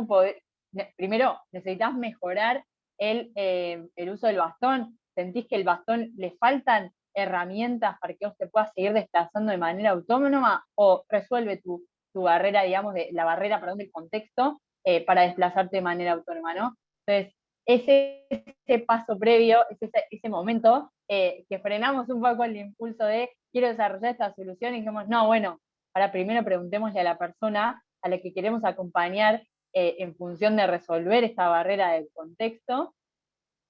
poder, primero necesitas mejorar el uso del bastón, sentís que el bastón le faltan herramientas para que vos te puedas seguir desplazando de manera autónoma o resuelve tu barrera, digamos, la barrera, perdón, del contexto para desplazarte de manera autónoma, ¿no? Entonces, ese paso previo, ese momento que frenamos un poco el impulso de quiero desarrollar esta solución y dijimos, no, bueno, ahora primero preguntémosle a la persona a la que queremos acompañar en función de resolver esta barrera del contexto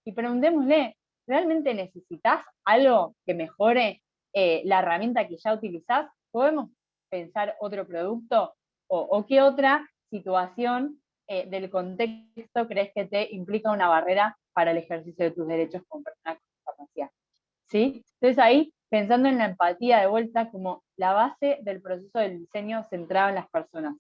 y preguntémosle, ¿realmente necesitas algo que mejore la herramienta que ya utilizás? ¿Podemos pensar otro producto? ¿O qué otra situación del contexto crees que te implica una barrera para el ejercicio de tus derechos como persona con discapacidad? ¿Sí? Entonces ahí, pensando en la empatía de vuelta como la base del proceso del diseño centrado en las personas.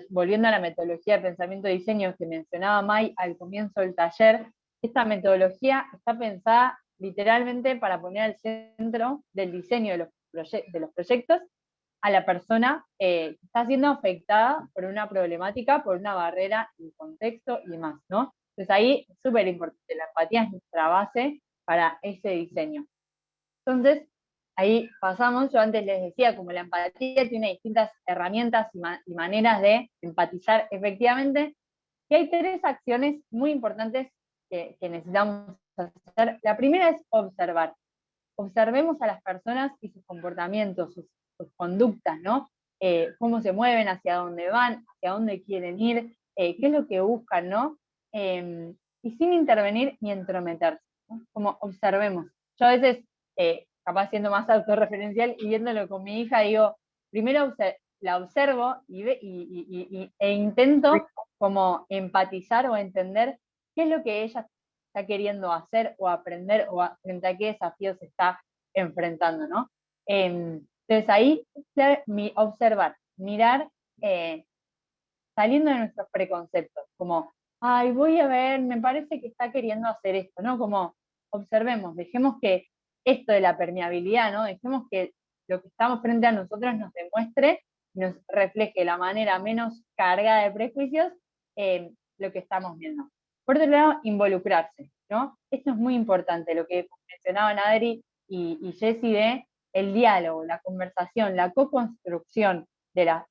Volviendo a la metodología de pensamiento y diseño que mencionaba Mai al comienzo del taller, esta metodología está pensada literalmente para poner al centro del diseño de los proyectos a la persona que está siendo afectada por una problemática, por una barrera en contexto y demás, ¿no? Entonces ahí es súper importante, la empatía es nuestra base para ese diseño. Entonces, ahí pasamos, yo antes les decía, como la empatía tiene distintas herramientas y maneras de empatizar efectivamente, y hay 3 acciones muy importantes que necesitamos hacer. La primera es observar. Observemos a las personas y sus comportamientos, sus conductas, ¿no? Cómo se mueven, hacia dónde van, hacia dónde quieren ir, qué es lo que buscan, ¿no? Y sin intervenir ni entrometerse, ¿no? Como observemos. Yo a veces, capaz siendo más autorreferencial y viéndolo con mi hija, digo, primero la observo e intento como empatizar o entender qué es lo que ella está queriendo hacer o aprender o frente a qué desafíos se está enfrentando, ¿no? Entonces ahí, observar, mirar, saliendo de nuestros preconceptos, como, ay, voy a ver, me parece que está queriendo hacer esto, ¿no? Como, observemos, dejemos que esto de la permeabilidad, ¿no? Dejemos que lo que estamos frente a nosotros nos demuestre, nos refleje la manera menos cargada de prejuicios lo que estamos viendo. Por otro lado, involucrarse, ¿no? Esto es muy importante, lo que mencionaban Adri y Jessy de el diálogo, la conversación, la co-construcción de las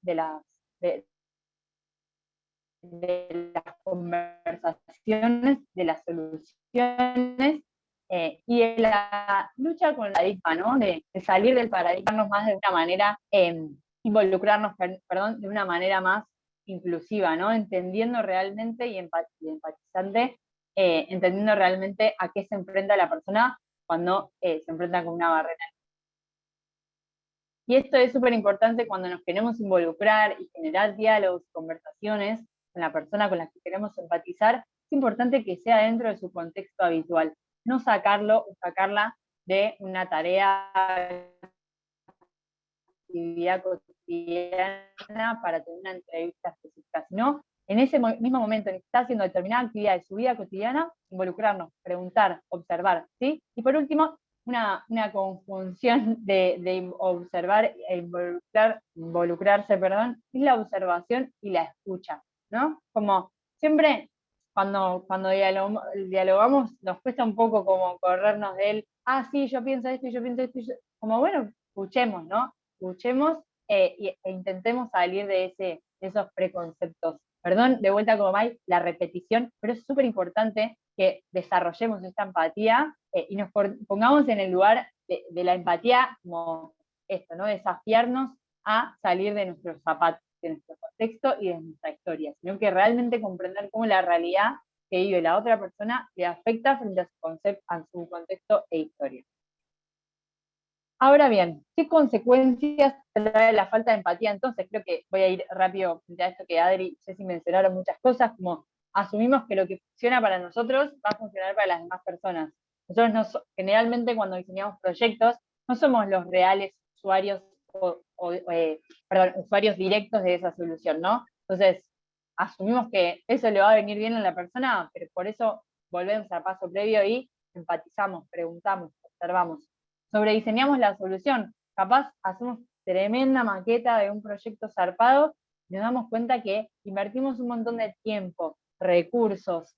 conversaciones, de las soluciones y de la lucha con el paradigma, ¿no? De salir del paradigma más de una manera, involucrarnos, perdón, de una manera más inclusiva, ¿no? Entendiendo realmente y empatizante, entendiendo realmente a qué se enfrenta la persona cuando se enfrentan con una barrera. Y esto es súper importante cuando nos queremos involucrar y generar diálogos, conversaciones con la persona con la que queremos empatizar. Es importante que sea dentro de su contexto habitual, no sacarlo o sacarla de una tarea, actividad cotidiana para tener una entrevista específica, sino en ese mismo momento en que está haciendo determinada actividad de su vida cotidiana, involucrarnos, preguntar, observar, ¿sí? Y por último, una conjunción de observar e involucrarse, perdón, es la observación y la escucha, ¿no? Como siempre, cuando dialogamos, nos cuesta un poco como corrernos de él, sí, yo pienso esto y yo pienso esto, como bueno, escuchemos, ¿no? Escuchemos e intentemos salir de esos preconceptos. Perdón, de vuelta como May, la repetición, pero es súper importante que desarrollemos esta empatía y nos pongamos en el lugar de la empatía como esto, ¿no? Desafiarnos a salir de nuestros zapatos, de nuestro contexto y de nuestra historia, sino que realmente comprender cómo la realidad que vive la otra persona le afecta frente a su contexto e historia. Ahora bien, ¿qué consecuencias trae la falta de empatía? Entonces, creo que voy a ir rápido frente a esto que Adri y Jessy mencionaron muchas cosas, como asumimos que lo que funciona para nosotros va a funcionar para las demás personas. Nosotros generalmente cuando diseñamos proyectos no somos los reales usuarios usuarios directos de esa solución, ¿no? Entonces, asumimos que eso le va a venir bien a la persona, pero por eso volvemos al paso previo y empatizamos, preguntamos, observamos. Sobrediseñamos la solución, capaz hacemos tremenda maqueta de un proyecto zarpado y nos damos cuenta que invertimos un montón de tiempo, recursos,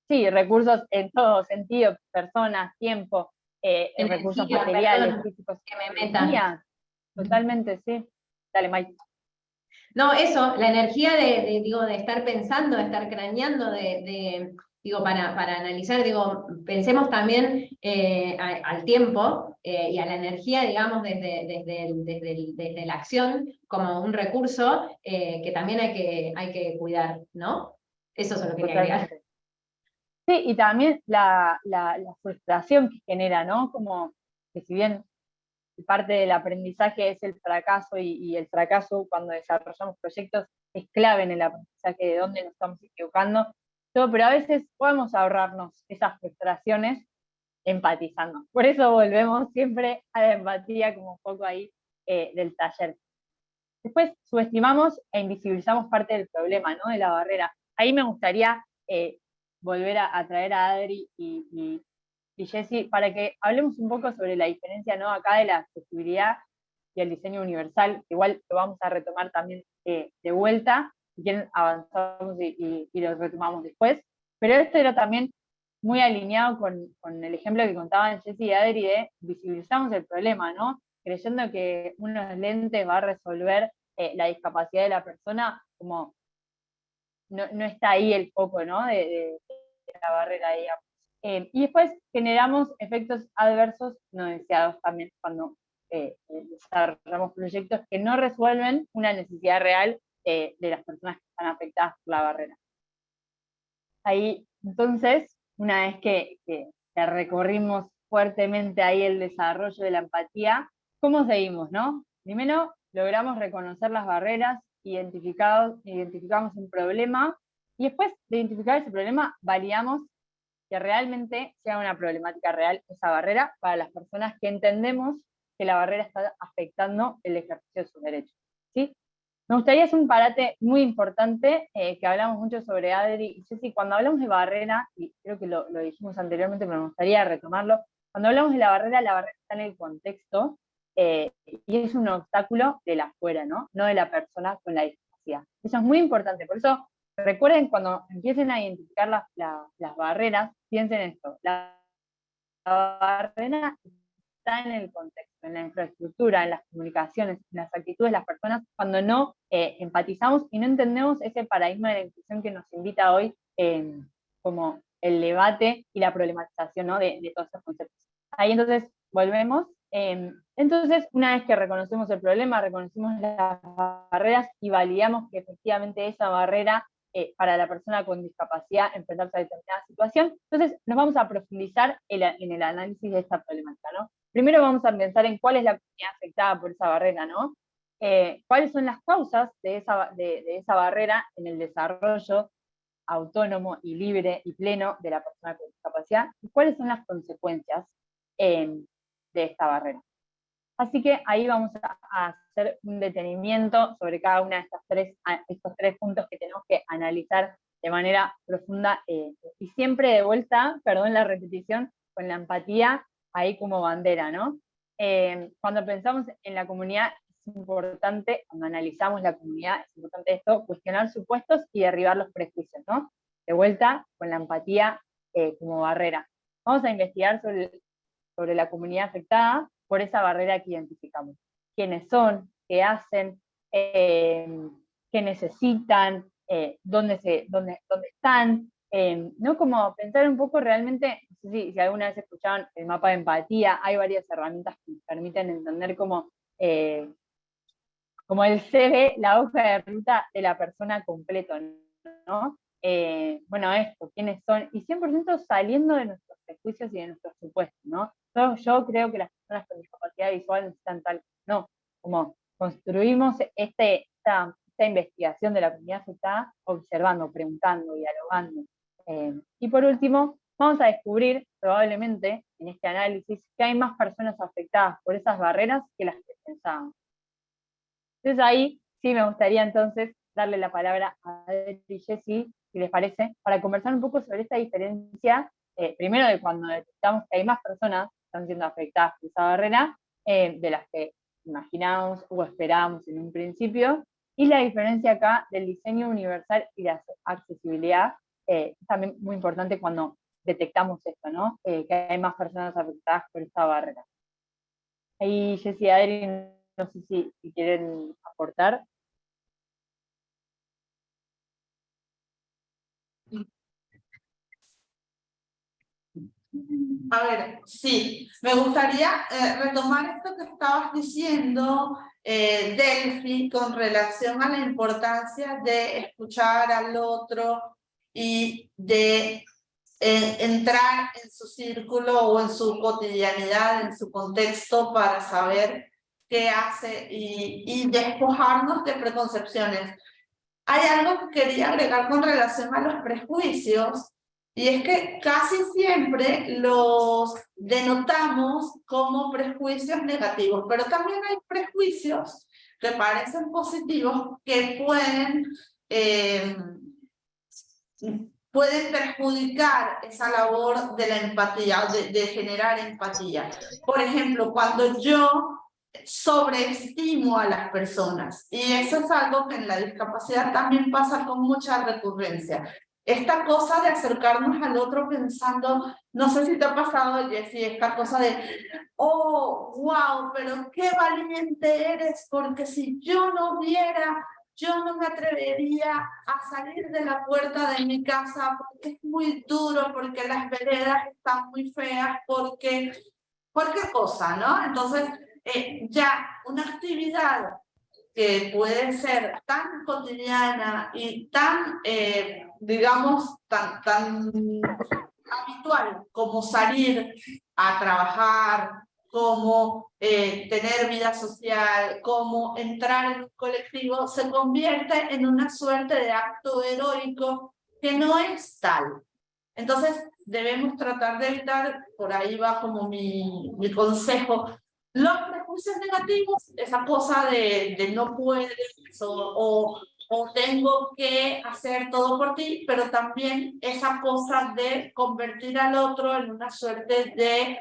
recursos en todo sentido, personas, tiempo, recursos materiales, físicos. Que me metan. Totalmente, sí. Dale, Mike. No, eso, la energía de estar pensando, de estar craneando, para analizar, pensemos también al tiempo y a la energía, digamos, desde la acción como un recurso que también hay que cuidar, ¿no? Eso es lo que quería agregar. Sí, y también la frustración que genera, ¿no? Como que si bien parte del aprendizaje es el fracaso y el fracaso cuando desarrollamos proyectos es clave en el aprendizaje de dónde nos estamos equivocando, pero a veces podemos ahorrarnos esas frustraciones empatizando. Por eso volvemos siempre a la empatía como un poco ahí del taller. Después subestimamos e invisibilizamos parte del problema, ¿no? De la barrera. Ahí me gustaría volver a traer a Adri y Jessy, para que hablemos un poco sobre la diferencia, ¿no? Acá de la accesibilidad y el diseño universal, igual lo vamos a retomar también de vuelta, si quieren avanzamos y lo retomamos después, pero esto era también muy alineado con el ejemplo que contaban Jessy y Adri de visibilizamos el problema, ¿no? Creyendo que unos lentes va a resolver la discapacidad de la persona, como no está ahí el foco, ¿no? De la barrera, digamos. Y después generamos efectos adversos no deseados también cuando desarrollamos proyectos que no resuelven una necesidad real de las personas que están afectadas por la barrera. Ahí, entonces, una vez que recorrimos fuertemente ahí el desarrollo de la empatía, ¿cómo seguimos, no? Primero, logramos reconocer las barreras, identificamos un problema, y después de identificar ese problema, validamos que realmente sea una problemática real esa barrera para las personas que entendemos que la barrera está afectando el ejercicio de sus derechos, ¿sí? Me gustaría hacer un parate muy importante, que hablamos mucho sobre Adri y Jessy, cuando hablamos de barrera, y creo que lo dijimos anteriormente, pero me gustaría retomarlo, cuando hablamos de la barrera está en el contexto, y es un obstáculo de la afuera, ¿no? No de la persona con la discapacidad. Eso es muy importante, por eso recuerden cuando empiecen a identificar las barreras, piensen esto, la barrera está en el contexto, en la infraestructura, en las comunicaciones, en las actitudes de las personas, cuando no empatizamos y no entendemos ese paradigma de la inclusión que nos invita hoy como el debate y la problematización, ¿no? de todos esos conceptos. Ahí entonces volvemos. Entonces, una vez que reconocemos el problema, reconocemos las barreras y validamos que efectivamente esa barrera para la persona con discapacidad enfrentarse a determinada situación. Entonces, nos vamos a profundizar en el análisis de esta problemática, ¿no? Primero vamos a pensar en cuál es la comunidad afectada por esa barrera, ¿no? Cuáles son las causas de esa barrera en el desarrollo autónomo y libre y pleno de la persona con discapacidad, y cuáles son las consecuencias de esta barrera. Así que ahí vamos a hacer un detenimiento sobre cada una de estos tres puntos que tenemos que analizar de manera profunda, y siempre de vuelta, perdón la repetición, con la empatía ahí como bandera, ¿no? Cuando pensamos en la comunidad, es importante, cuando analizamos la comunidad, es importante esto, cuestionar supuestos y derribar los prejuicios, ¿no? De vuelta, con la empatía como barrera. Vamos a investigar sobre la comunidad afectada por esa barrera que identificamos. ¿Quiénes son? ¿Qué hacen? ¿Qué necesitan? ¿Dónde están? ¿No? Como pensar un poco realmente, no sé si alguna vez escuchaban el mapa de empatía, hay varias herramientas que nos permiten entender como el CV, la hoja de ruta de la persona completo, ¿no? Bueno, esto, quiénes son, y 100% saliendo de nuestros prejuicios y de nuestros supuestos, ¿no? Yo creo que las personas con discapacidad visual necesitan tal, no, como construimos esta investigación de la comunidad afectada, observando, preguntando, dialogando. Y por último, vamos a descubrir, probablemente, en este análisis, que hay más personas afectadas por esas barreras que las que pensábamos. Entonces ahí sí me gustaría entonces darle la palabra a Adri y Jessy, si les parece, para conversar un poco sobre esta diferencia, primero de cuando detectamos que hay más personas que están siendo afectadas por esa barrera, de las que imaginábamos o esperábamos en un principio, y la diferencia acá del diseño universal y la accesibilidad, es también muy importante cuando detectamos esto, ¿no? Que hay más personas afectadas por esta barrera. Ahí Jessy y Adri, no sé si quieren aportar. A ver, sí, me gustaría retomar esto que estabas diciendo, Delphi, con relación a la importancia de escuchar al otro y de entrar en su círculo o en su cotidianidad, en su contexto, para saber qué hace y despojarnos de preconcepciones. Hay algo que quería agregar con relación a los prejuicios, y es que casi siempre los denotamos como prejuicios negativos, pero también hay prejuicios que parecen positivos que pueden perjudicar esa labor de la empatía, de generar empatía. Por ejemplo, cuando yo sobreestimo a las personas, y eso es algo que en la discapacidad también pasa con mucha recurrencia. Esta cosa de acercarnos al otro pensando, no sé si te ha pasado, Jessy, esta cosa de, oh, wow, pero qué valiente eres, porque si yo no viera, yo no me atrevería a salir de la puerta de mi casa porque es muy duro, porque las veredas están muy feas, porque cualquier cosa, ¿no? Entonces, ya una actividad que puede ser tan cotidiana y tan, digamos, tan habitual como salir a trabajar, como tener vida social, como entrar en un colectivo, se convierte en una suerte de acto heroico que no es tal. Entonces, debemos tratar de evitar, por ahí va como mi consejo, los prejuicios negativos, esa cosa de no puedes o tengo que hacer todo por ti, pero también esa cosa de convertir al otro en una suerte de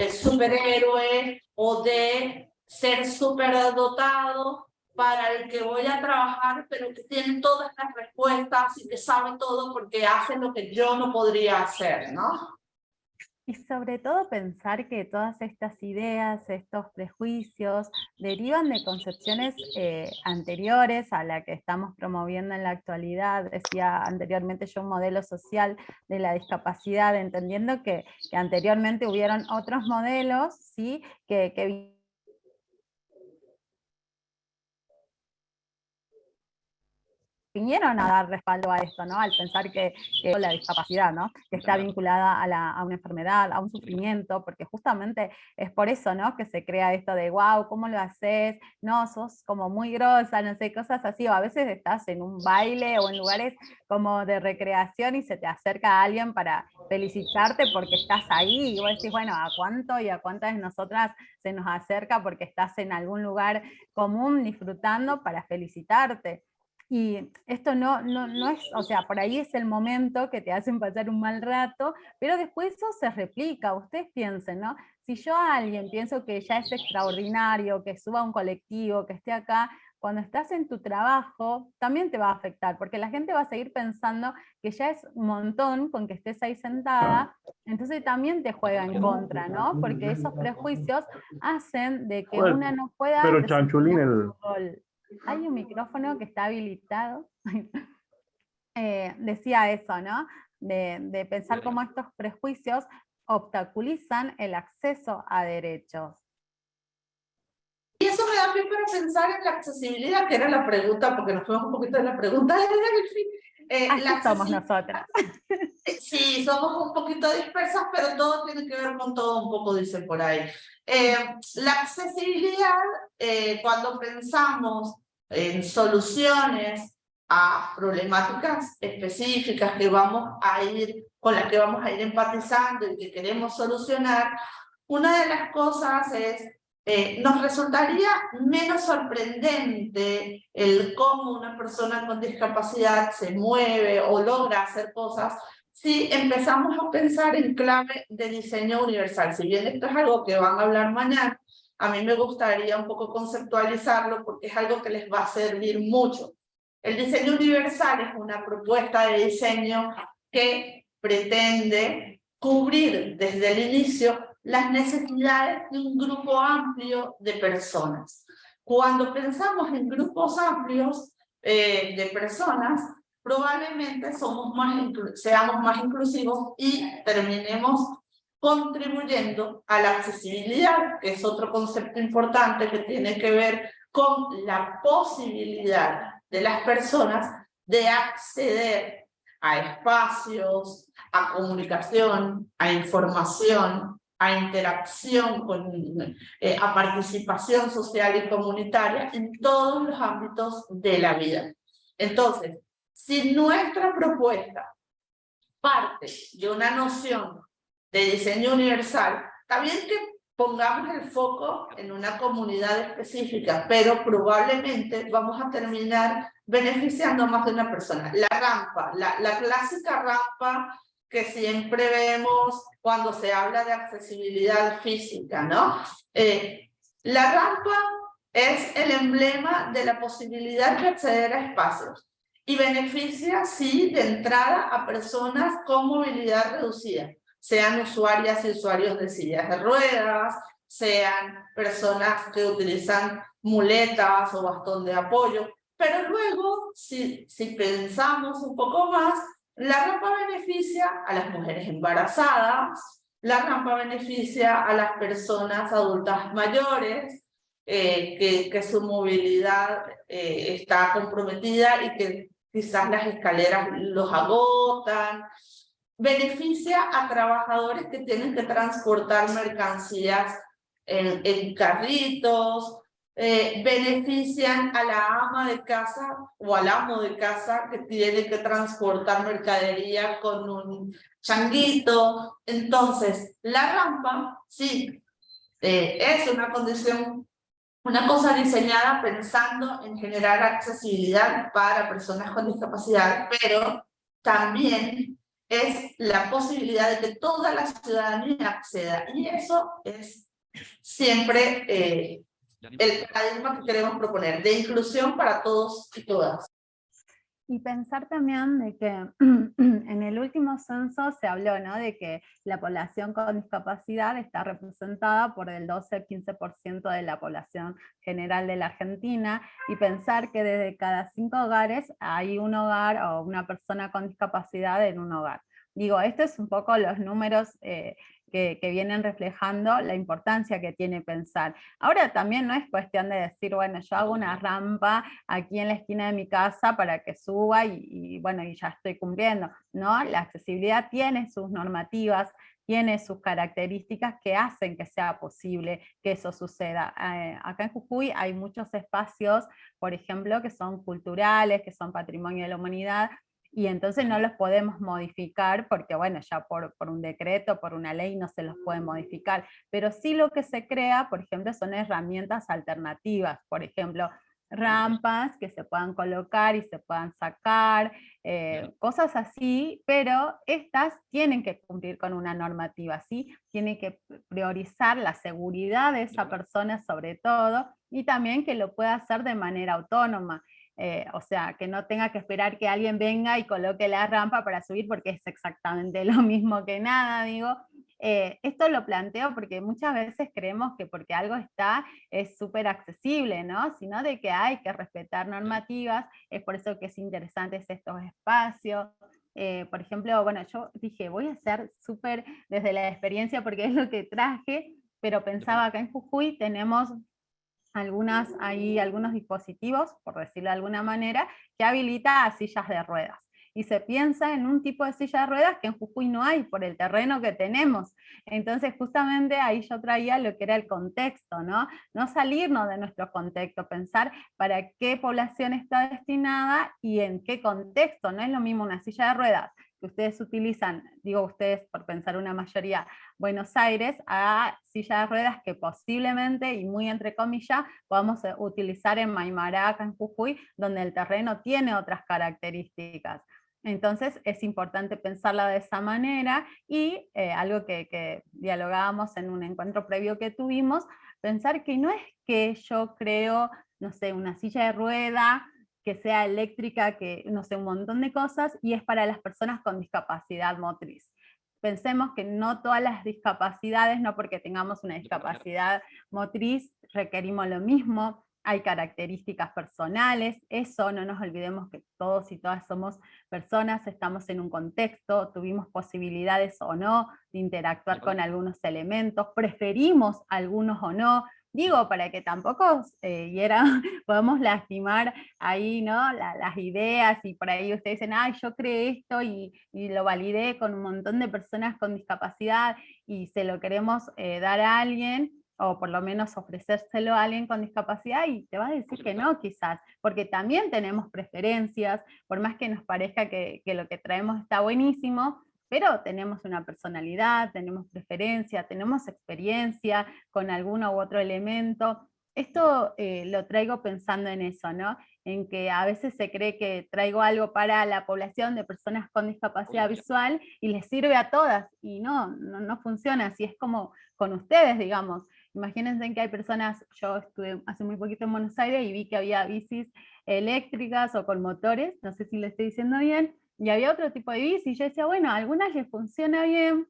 superhéroe o de ser superdotado para el que voy a trabajar, pero que tiene todas las respuestas y que sabe todo porque hace lo que yo no podría hacer, ¿no? Y sobre todo pensar que todas estas ideas, estos prejuicios, derivan de concepciones anteriores a la que estamos promoviendo en la actualidad. Decía anteriormente yo un modelo social de la discapacidad, entendiendo que anteriormente hubieron otros modelos, ¿sí? que vinieron a dar respaldo a esto, ¿no? Al pensar que la discapacidad, ¿no? Que está vinculada a una enfermedad, a un sufrimiento, porque justamente es por eso, ¿no? Que se crea esto de, wow, ¿cómo lo haces? No, sos como muy grosa, no sé, cosas así, o a veces estás en un baile o en lugares como de recreación y se te acerca alguien para felicitarte porque estás ahí, y vos decís, bueno, ¿a cuánto y a cuántas de nosotras se nos acerca porque estás en algún lugar común disfrutando para felicitarte? Y esto no es, o sea, por ahí es el momento que te hacen pasar un mal rato, pero después eso se replica. Ustedes piensen, ¿no? Si yo a alguien pienso que ya es extraordinario, que suba a un colectivo, que esté acá, cuando estás en tu trabajo también te va a afectar, porque la gente va a seguir pensando que ya es un montón con que estés ahí sentada, entonces también te juega en contra, ¿no? Porque esos prejuicios hacen de que Bueno, una no pueda pero desempeñar Chanchulín, su rol. Hay un micrófono que está habilitado. Decía eso, ¿no? De pensar cómo estos prejuicios obstaculizan el acceso a derechos. Y eso me da pie para pensar en la accesibilidad, que era la pregunta, porque nos fuimos un poquito de la pregunta de Delphi. Así La somos accesibilidad- nosotras. Sí, somos un poquito dispersas, pero todo tiene que ver con todo un poco, dicen por ahí. La accesibilidad, cuando pensamos en soluciones a problemáticas específicas con las que vamos a ir empatizando y que queremos solucionar, una de las cosas es, nos resultaría menos sorprendente el cómo una persona con discapacidad se mueve o logra hacer cosas si empezamos a pensar en clave de diseño universal. Si bien esto es algo que van a hablar mañana, a mí me gustaría un poco conceptualizarlo porque es algo que les va a servir mucho. El diseño universal es una propuesta de diseño que pretende cubrir desde el inicio las necesidades de un grupo amplio de personas. Cuando pensamos en grupos amplios de personas, probablemente seamos más inclusivos y terminemos contribuyendo a la accesibilidad, que es otro concepto importante que tiene que ver con la posibilidad de las personas de acceder a espacios, a comunicación, a información, a interacción, a participación social y comunitaria en todos los ámbitos de la vida. Entonces, si nuestra propuesta parte de una noción de diseño universal, también que pongamos el foco en una comunidad específica, pero probablemente vamos a terminar beneficiando a más de una persona. La rampa, la clásica rampa que siempre vemos cuando se habla de accesibilidad física, ¿no? La rampa es el emblema de la posibilidad de acceder a espacios y beneficia, sí, de entrada a personas con movilidad reducida, sean usuarias y usuarios de sillas de ruedas, sean personas que utilizan muletas o bastón de apoyo, pero luego, si pensamos un poco más, la rampa beneficia a las mujeres embarazadas, la rampa beneficia a las personas adultas mayores, que su movilidad está comprometida y que quizás las escaleras los agotan. Beneficia a trabajadores que tienen que transportar mercancías en carritos. Benefician a la ama de casa o al amo de casa que tiene que transportar mercadería con un changuito. Entonces, la rampa, sí, es una condición, una cosa diseñada pensando en generar accesibilidad para personas con discapacidad, pero también es la posibilidad de que toda la ciudadanía acceda, y eso es siempre el paradigma que queremos proponer, de inclusión para todos y todas. Y pensar también de que en el último censo se habló, ¿no?, de que la población con discapacidad está representada por el 12-15% de la población general de la Argentina, y pensar que desde cada 5 hogares hay un hogar o una persona con discapacidad en un hogar. Digo, esto es un poco los números que vienen reflejando la importancia que tiene pensar. Ahora también no es cuestión de decir, bueno, yo hago una rampa aquí en la esquina de mi casa para que suba y bueno, y ya estoy cumpliendo, ¿no? La accesibilidad tiene sus normativas, tiene sus características que hacen que sea posible que eso suceda. Acá en Jujuy hay muchos espacios, por ejemplo, que son culturales, que son patrimonio de la humanidad, y entonces no los podemos modificar porque, bueno, ya por un decreto, por una ley no se los puede modificar, pero sí lo que se crea, por ejemplo, son herramientas alternativas, por ejemplo, rampas que se puedan colocar y se puedan sacar, cosas así, pero estas tienen que cumplir con una normativa, ¿sí? Tienen que priorizar la seguridad de esa persona sobre todo, y también que lo pueda hacer de manera autónoma. O sea, que no tenga que esperar que alguien venga y coloque la rampa para subir, porque es exactamente lo mismo que nada, digo. Esto lo planteo porque muchas veces creemos que porque algo está es súper accesible, ¿no? Sino de que hay que respetar normativas, es por eso que es interesante estos espacios. Por ejemplo, bueno, yo dije, voy a hacer súper desde la experiencia porque es lo que traje, pero pensaba acá en Jujuy tenemos algunos dispositivos, por decirlo de alguna manera, que habilita a sillas de ruedas. Y se piensa en un tipo de silla de ruedas que en Jujuy no hay por el terreno que tenemos. Entonces justamente ahí yo traía lo que era el contexto, ¿no? No salirnos de nuestro contexto, pensar para qué población está destinada y en qué contexto. No es lo mismo una silla de ruedas que ustedes utilizan, digo ustedes por pensar una mayoría, Buenos Aires, a silla de ruedas que posiblemente, y muy entre comillas, podamos utilizar en Maimará, acá en Jujuy, donde el terreno tiene otras características. Entonces es importante pensarla de esa manera, y algo que dialogábamos en un encuentro previo que tuvimos, pensar que no es que yo creo, no sé, una silla de rueda que sea eléctrica, que no sé, un montón de cosas, y es para las personas con discapacidad motriz. Pensemos que no todas las discapacidades, no porque tengamos una discapacidad motriz, requerimos lo mismo, hay características personales, eso no nos olvidemos que todos y todas somos personas, estamos en un contexto, tuvimos posibilidades o no de interactuar con algunos elementos, preferimos algunos o no, digo, para que tampoco podamos lastimar ahí, ¿no? Las ideas, y por ahí ustedes dicen, ay, yo creé esto y lo validé con un montón de personas con discapacidad y se lo queremos dar a alguien, o por lo menos ofrecérselo a alguien con discapacidad, y te va a decir que no, quizás, porque también tenemos preferencias, por más que nos parezca que lo que traemos está buenísimo, pero tenemos una personalidad, tenemos preferencia, tenemos experiencia con alguno u otro elemento. Esto lo traigo pensando en eso, ¿no? En que a veces se cree que traigo algo para la población de personas con discapacidad visual y les sirve a todas, y no funciona así, es como con ustedes, digamos. Imagínense que hay personas, yo estuve hace muy poquito en Buenos Aires y vi que había bicis eléctricas o con motores, no sé si lo estoy diciendo bien, y había otro tipo de bici, y yo decía, bueno, a algunas les funciona bien,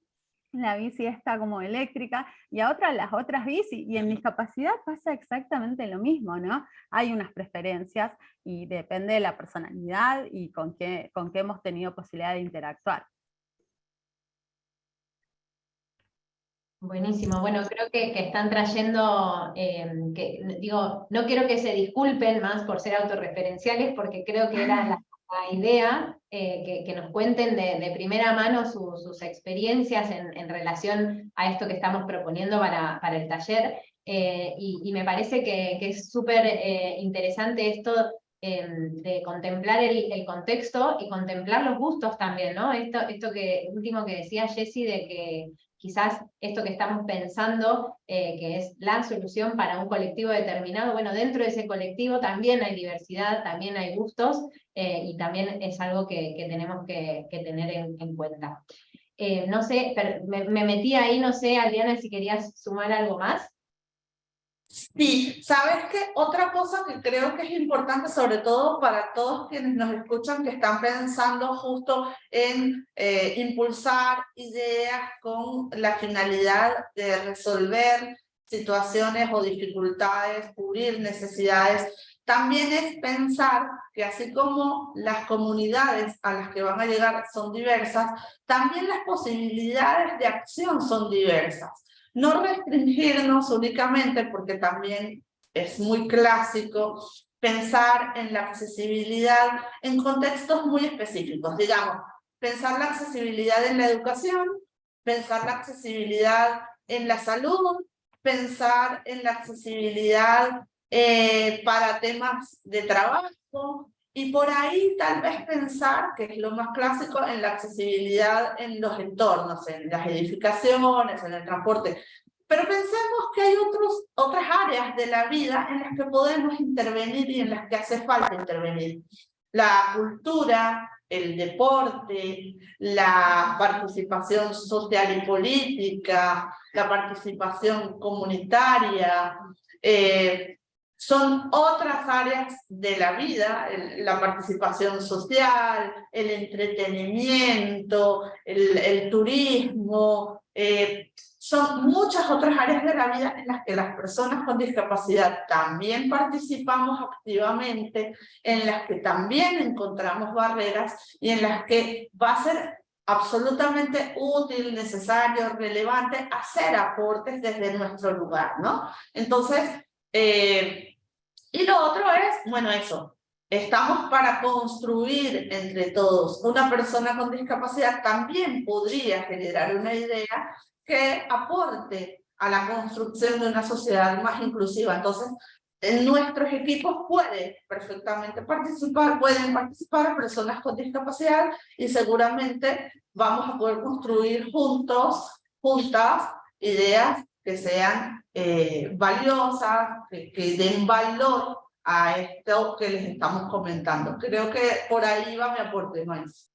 la bici está como eléctrica, y a otras las otras bici, y en discapacidad pasa exactamente lo mismo, ¿no? Hay unas preferencias, y depende de la personalidad y con qué hemos tenido posibilidad de interactuar. Buenísimo, bueno, creo que están trayendo, digo, no quiero que se disculpen más por ser autorreferenciales, porque creo que era la idea que nos cuenten de primera mano sus experiencias en relación a esto que estamos proponiendo para el taller, y me parece que es súper interesante esto de contemplar el contexto y contemplar los gustos también, ¿no? Esto que último que decía Jessy, de que quizás esto que estamos pensando, que es la solución para un colectivo determinado, bueno, dentro de ese colectivo también hay diversidad, también hay gustos, y también es algo que tenemos que tener en cuenta. No sé, me metí ahí, no sé, Adriana, si querías sumar algo más. Sí, ¿sabes qué? Otra cosa que creo que es importante, sobre todo para todos quienes nos escuchan, que están pensando justo en impulsar ideas con la finalidad de resolver situaciones o dificultades, cubrir necesidades. también es pensar que así como las comunidades a las que van a llegar son diversas, también las posibilidades de acción son diversas. No restringirnos únicamente, porque también es muy clásico pensar en la accesibilidad en contextos muy específicos, digamos, pensar la accesibilidad en la educación, pensar la accesibilidad en la salud, pensar en la accesibilidad para temas de trabajo, y por ahí tal vez pensar, que es lo más clásico, en la accesibilidad en los entornos, en las edificaciones, en el transporte. Pero pensemos que hay otras áreas de la vida en las que podemos intervenir y en las que hace falta intervenir. La cultura, el deporte, la participación social y política, la participación comunitaria, son otras áreas de la vida, la participación social, el entretenimiento, el turismo, son muchas otras áreas de la vida en las que las personas con discapacidad también participamos activamente, en las que también encontramos barreras y en las que va a ser absolutamente útil, necesario, relevante hacer aportes desde nuestro lugar, ¿no? Entonces, y lo otro es, bueno, eso, estamos para construir entre todos. Una persona con discapacidad también podría generar una idea que aporte a la construcción de una sociedad más inclusiva. Entonces, en nuestros equipos pueden participar personas con discapacidad, y seguramente vamos a poder construir juntas, ideas que sean valiosas, que den valor a esto que les estamos comentando. Creo que por ahí va mi aporte, Maíz.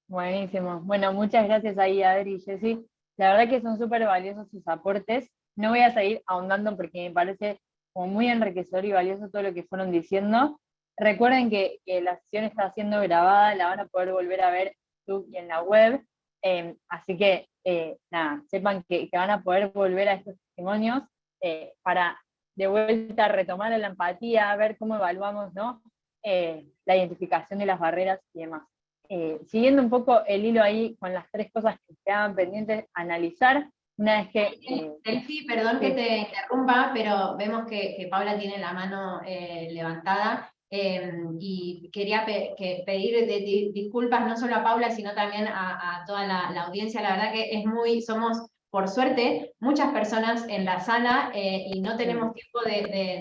Buenísimo. Bueno, muchas gracias ahí, Adri y Jessy. La verdad que son súper valiosos sus aportes. No voy a seguir ahondando porque me parece como muy enriquecedor y valioso todo lo que fueron diciendo. Recuerden que la sesión está siendo grabada, la van a poder volver a ver en YouTube y en la web. Así que, nada, sepan que van a poder volver a estos testimonios para de vuelta retomar la empatía, ver cómo evaluamos, ¿no? La identificación de las barreras y demás. Siguiendo un poco el hilo ahí con las 3 cosas que quedaban pendientes, analizar, una vez que... Delphi, perdón que te interrumpa, pero vemos que Paula tiene la mano levantada, y quería pedir disculpas no solo a Paula, sino también a toda la audiencia. La verdad que somos, por suerte, muchas personas en la sala, y no tenemos tiempo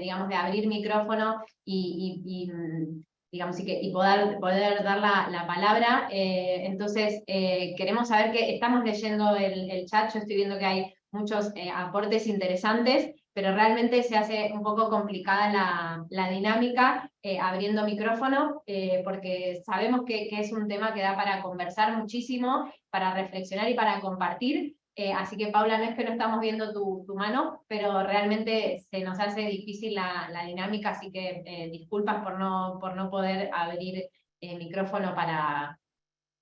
digamos, de abrir micrófono digamos, y poder dar la palabra. Entonces, queremos saber que estamos leyendo el chat. Yo estoy viendo que hay muchos aportes interesantes, pero realmente se hace un poco complicada la dinámica abriendo micrófono, porque sabemos que es un tema que da para conversar muchísimo, para reflexionar y para compartir. Así que, Paula, no es que no estamos viendo tu mano, pero realmente se nos hace difícil la dinámica, así que disculpas por no poder abrir el micrófono para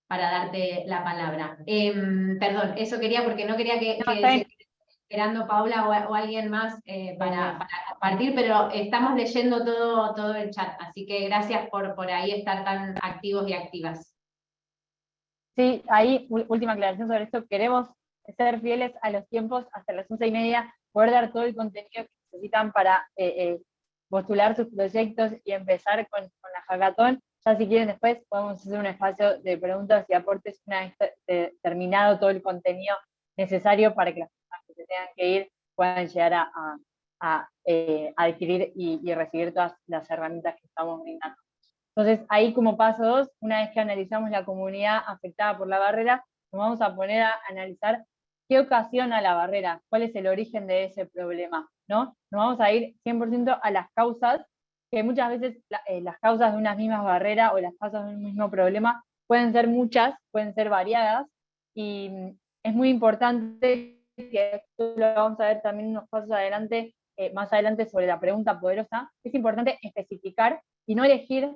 darte la palabra. Perdón, eso quería, porque no quería que esperando Paula o alguien más para compartir, pero estamos leyendo todo el chat, así que gracias por ahí estar tan activos y activas. Sí, ahí, última aclaración sobre esto, queremos ser fieles a los tiempos hasta las 11:30, poder dar todo el contenido que necesitan para postular sus proyectos y empezar con la hackathon. Ya si quieren después podemos hacer un espacio de preguntas y aportes una vez terminado todo el contenido necesario para que las personas que se tengan que ir puedan llegar a adquirir y recibir todas las herramientas que estamos brindando. Entonces, ahí como paso 2, una vez que analizamos la comunidad afectada por la barrera, nos vamos a poner a analizar qué ocasiona la barrera, cuál es el origen de ese problema, ¿no? Nos vamos a ir 100% a las causas, que muchas veces las causas de unas mismas barreras o las causas de un mismo problema pueden ser muchas, pueden ser variadas, y es muy importante, que esto lo vamos a ver también unos pasos adelante, más adelante sobre la pregunta poderosa, es importante especificar y no elegir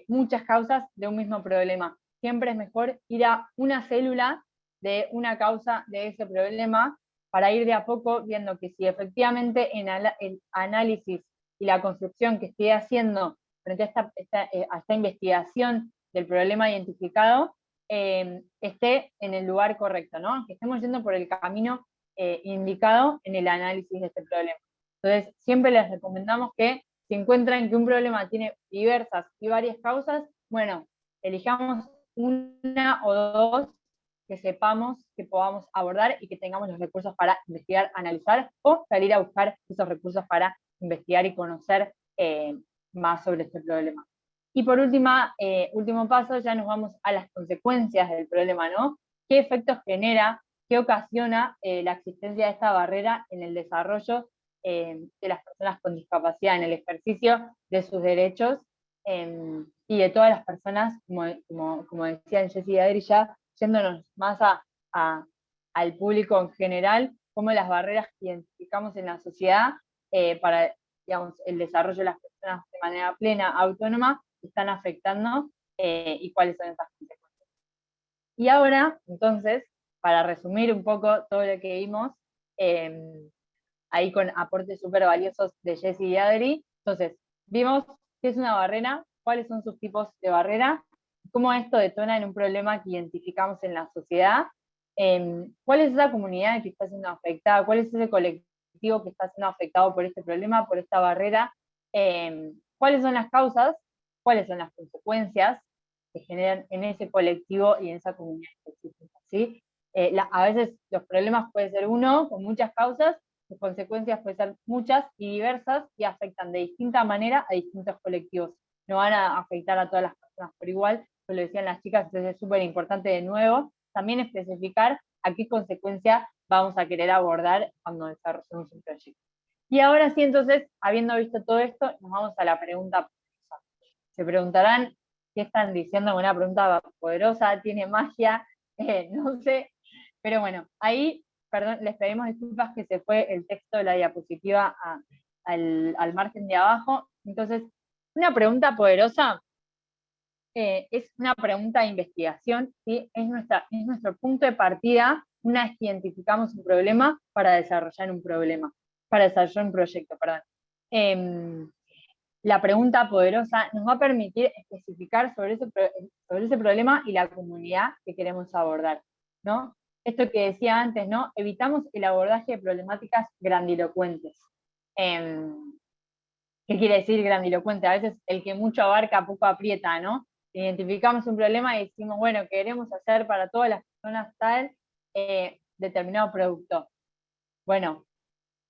muchas causas de un mismo problema. Siempre es mejor ir a una célula de una causa de ese problema para ir de a poco viendo que si efectivamente en el análisis y la construcción que estoy haciendo frente a esta investigación del problema identificado esté en el lugar correcto, ¿no? Que estemos yendo por el camino indicado en el análisis de este problema. Entonces, siempre les recomendamos que si encuentran que un problema tiene diversas y varias causas, bueno, elijamos una o dos que sepamos que podamos abordar y que tengamos los recursos para investigar, analizar o salir a buscar esos recursos para investigar y conocer más sobre este problema. Y por último paso, ya nos vamos a las consecuencias del problema, ¿no? ¿Qué efectos genera, qué ocasiona la existencia de esta barrera en el desarrollo de las personas con discapacidad, en el ejercicio de sus derechos y de todas las personas, como decían Jessy y Adri, ya yéndonos más al público en general, cómo las barreras que identificamos en la sociedad para, digamos, el desarrollo de las personas de manera plena, autónoma, están afectando y cuáles son esas consecuencias. Y ahora, entonces, para resumir un poco todo lo que vimos, ahí con aportes súper valiosos de Jessy y Adri, entonces, vimos qué es una barrera, cuáles son sus tipos de barrera, cómo esto detona en un problema que identificamos en la sociedad, cuál es esa comunidad que está siendo afectada, cuál es ese colectivo que está siendo afectado por este problema, por esta barrera, cuáles son las causas, cuáles son las consecuencias que generan en ese colectivo y en esa comunidad específica, ¿sí? A veces los problemas pueden ser uno, con muchas causas, sus consecuencias pueden ser muchas y diversas y afectan de distinta manera a distintos colectivos. No van a afectar a todas las personas por igual, como lo decían las chicas, entonces es súper importante de nuevo también especificar a qué consecuencia vamos a querer abordar cuando desarrollemos un proyecto. Y ahora sí, entonces, habiendo visto todo esto, nos vamos a la pregunta poderosa. Se preguntarán, ¿qué están diciendo? Una pregunta poderosa, tiene magia, no sé, pero bueno, ahí, perdón, les pedimos disculpas que se fue el texto de la diapositiva al margen de abajo. Entonces, una pregunta poderosa es una pregunta de investigación, ¿sí? Es nuestro punto de partida una vez que identificamos un problema para desarrollar un proyecto, perdón. La pregunta poderosa nos va a permitir especificar sobre ese problema y la comunidad que queremos abordar, ¿no? Esto que decía antes, ¿no? Evitamos el abordaje de problemáticas grandilocuentes. ¿Qué quiere decir grandilocuente? A veces el que mucho abarca poco aprieta, ¿no? Identificamos un problema y decimos, bueno, queremos hacer para todas las personas tal determinado producto. Bueno,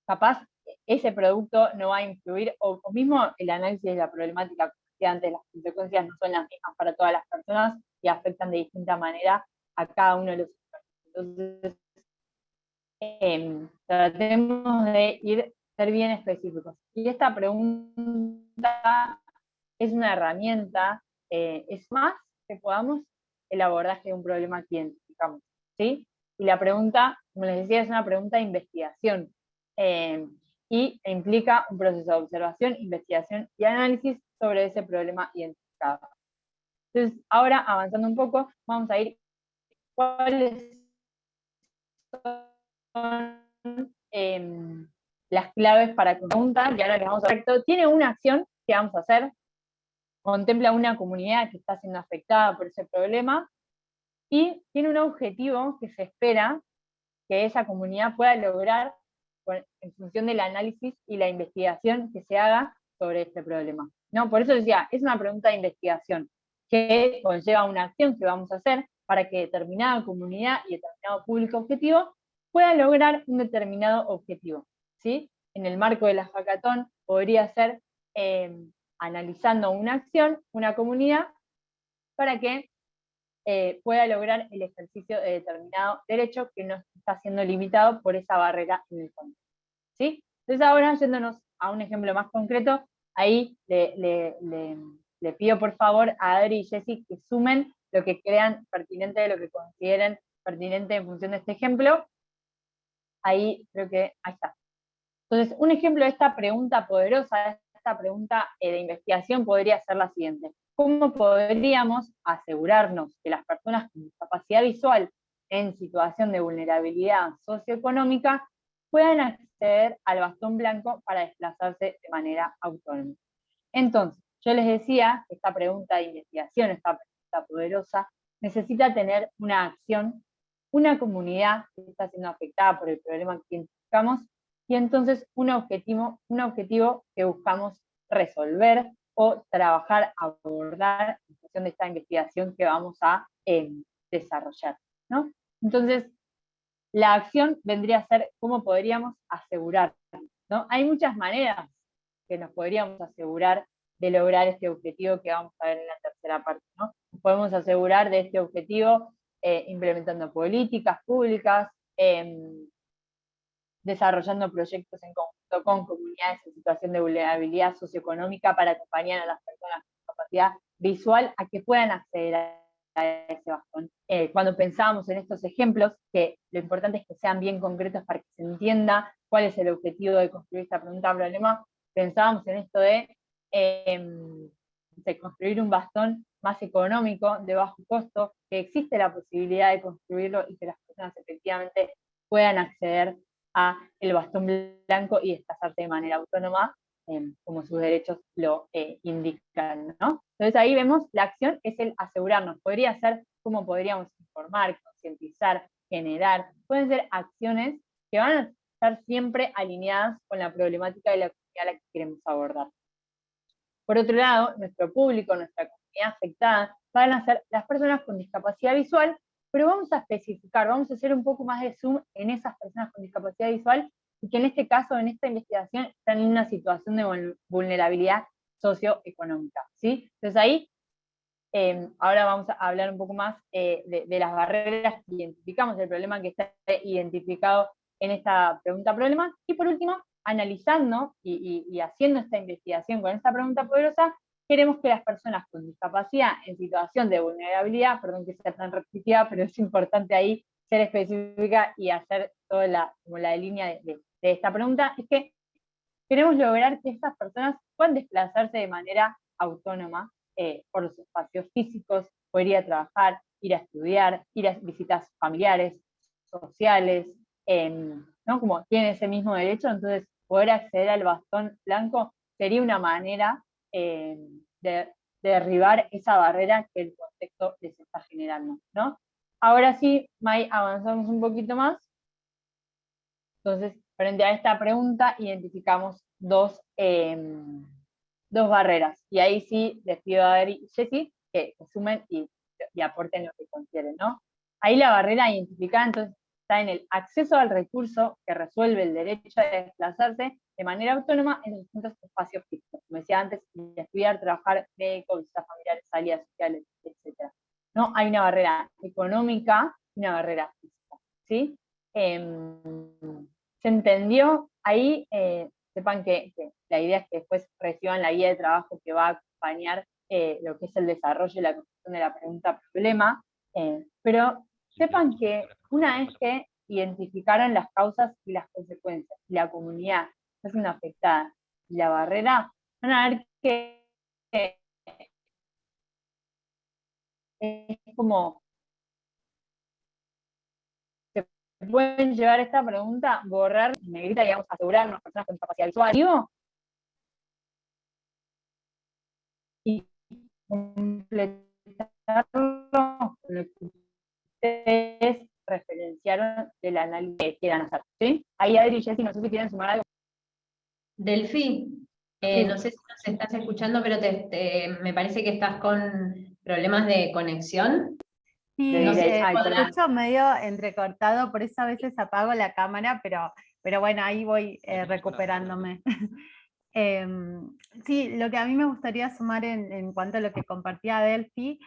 capaz ese producto no va a influir, o mismo el análisis de la problemática, como decía antes, las consecuencias no son las mismas para todas las personas y afectan de distinta manera a cada uno de los sectores. Entonces, tratemos de ser bien específicos. Y esta pregunta es una herramienta, es más que podamos el abordaje de un problema que identificamos, ¿sí? Y la pregunta, como les decía, es una pregunta de investigación y implica un proceso de observación, investigación y análisis sobre ese problema identificado. Entonces, ahora, avanzando un poco, vamos a ir cuáles son las claves para que preguntan, y ahora les vamos a ver, tiene una acción que vamos a hacer, contempla una comunidad que está siendo afectada por ese problema, y tiene un objetivo que se espera que esa comunidad pueda lograr en función del análisis y la investigación que se haga sobre este problema, ¿no? Por eso decía, es una pregunta de investigación que conlleva una acción que vamos a hacer para que determinada comunidad y determinado público objetivo pueda lograr un determinado objetivo, ¿sí? En el marco de la hackathon podría ser analizando una acción, una comunidad, para que pueda lograr el ejercicio de determinado derecho que no está siendo limitado por esa barrera en el fondo, ¿sí? Entonces ahora, yéndonos a un ejemplo más concreto, ahí le pido por favor a Adri y Jessy que sumen lo que crean pertinente, lo que consideren pertinente en función de este ejemplo. Ahí creo que, ahí está. Entonces, un ejemplo de esta pregunta poderosa, esta pregunta de investigación podría ser la siguiente. ¿Cómo podríamos asegurarnos que las personas con discapacidad visual en situación de vulnerabilidad socioeconómica puedan acceder al bastón blanco para desplazarse de manera autónoma. Entonces, yo les decía que esta pregunta de investigación, esta pregunta poderosa, necesita tener una acción, una comunidad que está siendo afectada por el problema que identificamos, y entonces un objetivo que buscamos resolver o trabajar, abordar en función de esta investigación que vamos a desarrollar, ¿no? Entonces, la acción vendría a ser cómo podríamos asegurar, ¿no? Hay muchas maneras que nos podríamos asegurar de lograr este objetivo que vamos a ver en la tercera parte, ¿no? Podemos asegurar de este objetivo implementando políticas públicas, desarrollando proyectos en conjunto con comunidades en situación de vulnerabilidad socioeconómica para acompañar a las personas con discapacidad visual a que puedan acceder a ese bastón. Cuando pensábamos en estos ejemplos, que lo importante es que sean bien concretos para que se entienda cuál es el objetivo de construir esta pregunta-problema, pensábamos en esto de construir un bastón más económico, de bajo costo, que existe la posibilidad de construirlo y que las personas efectivamente puedan acceder a el bastón blanco y desplazarse de manera autónoma, como sus derechos lo indican, ¿no? Entonces ahí vemos la acción es el asegurarnos. Podría ser cómo podríamos informar, concientizar, generar. Pueden ser acciones que van a estar siempre alineadas con la problemática de la comunidad a la que queremos abordar. Por otro lado, nuestro público, nuestra comunidad afectada, van a ser las personas con discapacidad visual, pero vamos a especificar, vamos a hacer un poco más de zoom en esas personas con discapacidad visual, y que en este caso, en esta investigación, están en una situación de vulnerabilidad socioeconómica, ¿sí? Entonces ahí, ahora vamos a hablar un poco más de las barreras que identificamos, el problema que está identificado en esta pregunta-problema, y por último, analizando y haciendo esta investigación con esta pregunta poderosa, queremos que las personas con discapacidad en situación de vulnerabilidad, perdón que sea tan repetitiva, pero es importante ahí ser específica y hacer toda la línea de esta pregunta, es que queremos lograr que estas personas puedan desplazarse de manera autónoma por los espacios físicos, poder ir a trabajar, ir a estudiar, ir a visitas familiares, sociales, ¿no? Como tienen ese mismo derecho, entonces poder acceder al bastón blanco sería una manera de derribar esa barrera que el contexto les está generando, ¿no? Ahora sí, May, avanzamos un poquito más. Entonces, frente a esta pregunta, identificamos dos barreras. Y ahí sí les pido a Adri y Jessy que sumen y aporten lo que consideren, ¿no? Ahí la barrera identificada, entonces, está en el acceso al recurso que resuelve el derecho a desplazarse de manera autónoma en distintos espacios físicos. Como decía antes, estudiar, trabajar, médico, visitas familiares, salidas sociales, etc. ¿No? Hay una barrera económica y una barrera física, ¿sí? ¿Se entendió? Ahí sepan que la idea es que después reciban la guía de trabajo que va a acompañar lo que es el desarrollo y la construcción de la pregunta-problema, pero sepan que una vez que identificaron las causas y las consecuencias, y la comunidad está siendo afectada, y la barrera, van a ver que es como se pueden llevar esta pregunta, borrar en negrita, digamos, asegurarnos personas con discapacidad visual, ¿digo? Y completarlo con lo que ustedes referenciaron del análisis que quieran hacer, ¿sí? Ahí Adri y Jessy, no sé si quieren sumar algo. Delphi, Sí. no sé si nos estás escuchando, pero me parece que estás con problemas de conexión. Sí, No sé si te podrás- escucho medio entrecortado, por eso a veces apago la cámara, pero bueno, ahí voy recuperándome. Sí, lo que a mí me gustaría sumar en cuanto a lo que compartía Delphi,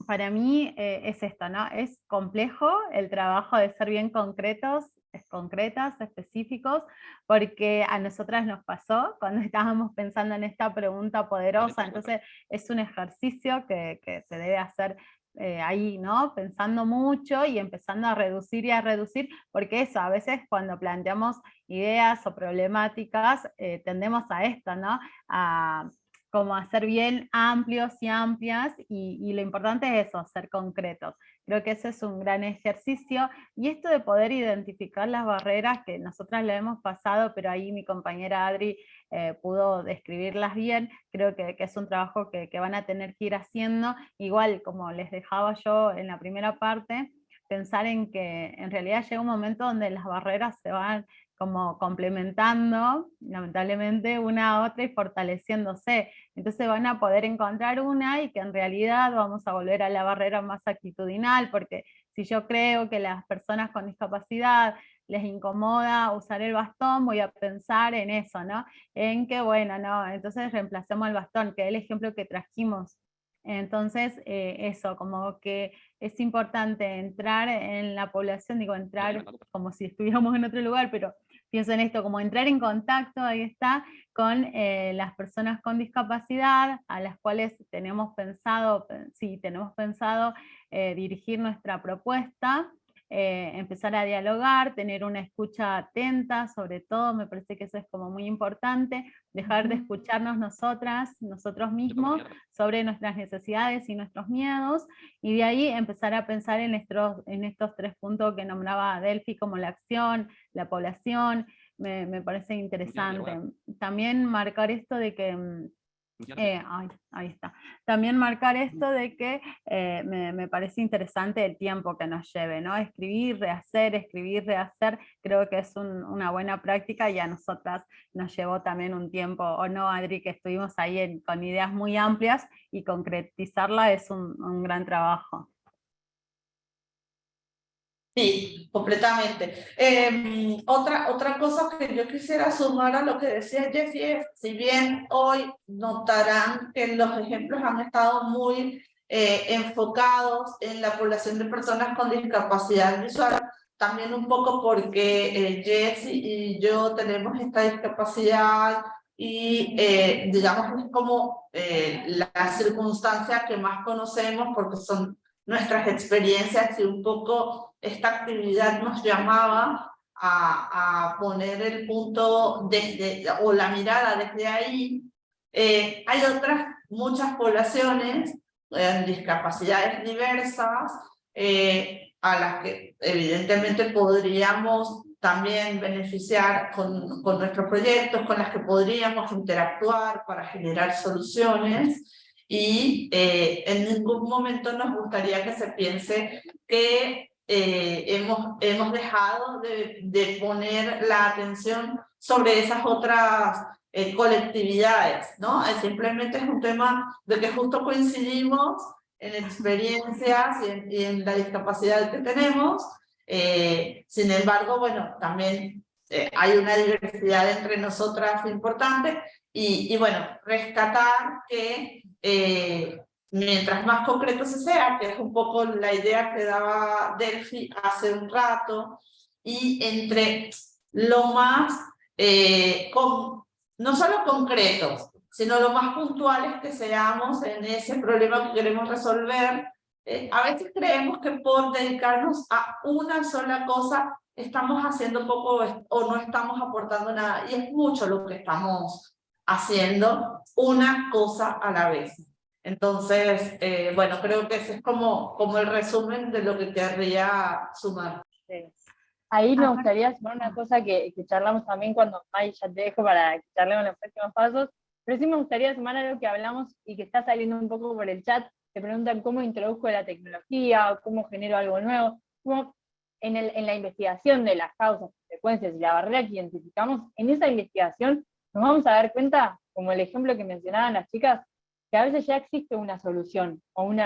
para mí es esto, ¿no? Es complejo el trabajo de ser bien concretas, específicos, porque a nosotras nos pasó cuando estábamos pensando en esta pregunta poderosa, entonces es un ejercicio que se debe hacer ahí, ¿no? Pensando mucho y empezando a reducir y a reducir, porque eso, a veces cuando planteamos ideas o problemáticas, tendemos a esto, ¿no? A como a ser bien amplios y amplias, y lo importante es eso, ser concretos. Creo que ese es un gran ejercicio, y esto de poder identificar las barreras que nosotras le hemos pasado, pero ahí mi compañera Adri pudo describirlas bien, creo que es un trabajo que van a tener que ir haciendo, igual como les dejaba yo en la primera parte, pensar en que en realidad llega un momento donde las barreras se van como complementando, lamentablemente, una a otra y fortaleciéndose. Entonces van a poder encontrar una y que en realidad vamos a volver a la barrera más actitudinal, porque si yo creo que las personas con discapacidad les incomoda usar el bastón, voy a pensar en eso, ¿no? En que, bueno, no, entonces reemplacemos el bastón, que es el ejemplo que trajimos. Entonces, eso, como que es importante entrar en la población, digo, entrar como si estuviéramos en otro lugar, pero pienso en esto, como entrar en contacto, ahí está, con las personas con discapacidad, a las cuales tenemos pensado dirigir nuestra propuesta, empezar a dialogar, tener una escucha atenta, sobre todo, me parece que eso es como muy importante, dejar de escucharnos nosotros mismos, sobre nuestras necesidades y nuestros miedos, y de ahí empezar a pensar en estos 3 puntos que nombraba Delphi, como la acción, la población, me parece interesante. También marcar esto de que, ahí está. También marcar esto de que me parece interesante el tiempo que nos lleve, ¿no? Escribir, rehacer, creo que es una buena práctica, y a nosotras nos llevó también un tiempo, ¿o no, Adri? Que estuvimos ahí con ideas muy amplias, y concretizarla es un gran trabajo. Sí, completamente. Otra cosa que yo quisiera sumar a lo que decía Jessie es, si bien hoy notarán que los ejemplos han estado muy enfocados en la población de personas con discapacidad visual, también un poco porque Jessie y yo tenemos esta discapacidad y digamos es como la circunstancia que más conocemos porque son nuestras experiencias, y un poco esta actividad nos llamaba a poner el punto o la mirada desde ahí. Hay muchas poblaciones discapacidades diversas a las que evidentemente podríamos también beneficiar con nuestros proyectos, con las que podríamos interactuar para generar soluciones. Y en ningún momento nos gustaría que se piense que hemos dejado de poner la atención sobre esas otras colectividades, ¿no? Simplemente es un tema de que justo coincidimos en experiencias y en la discapacidad que tenemos. Sin embargo, bueno, también hay una diversidad entre nosotras importante, y bueno, rescatar que mientras más concreto se sea, que es un poco la idea que daba Delphi hace un rato, y entre lo más, no solo concretos, sino lo más puntuales que seamos en ese problema que queremos resolver. A veces creemos que por dedicarnos a una sola cosa estamos haciendo poco o no estamos aportando nada, y es mucho lo que estamos haciendo, una cosa a la vez. Entonces, bueno, creo que ese es como el resumen de lo que querría sumar. Sí. Ahí me gustaría sumar una cosa que charlamos también cuando, May, ya te dejo para que charlemos los próximos pasos, pero sí me gustaría sumar algo que hablamos y que está saliendo un poco por el chat. Te preguntan cómo introduzco la tecnología, o cómo genero algo nuevo, cómo en la investigación de las causas, consecuencias y la barrera que identificamos, en esa investigación nos vamos a dar cuenta, como el ejemplo que mencionaban las chicas, que a veces ya existe una solución o un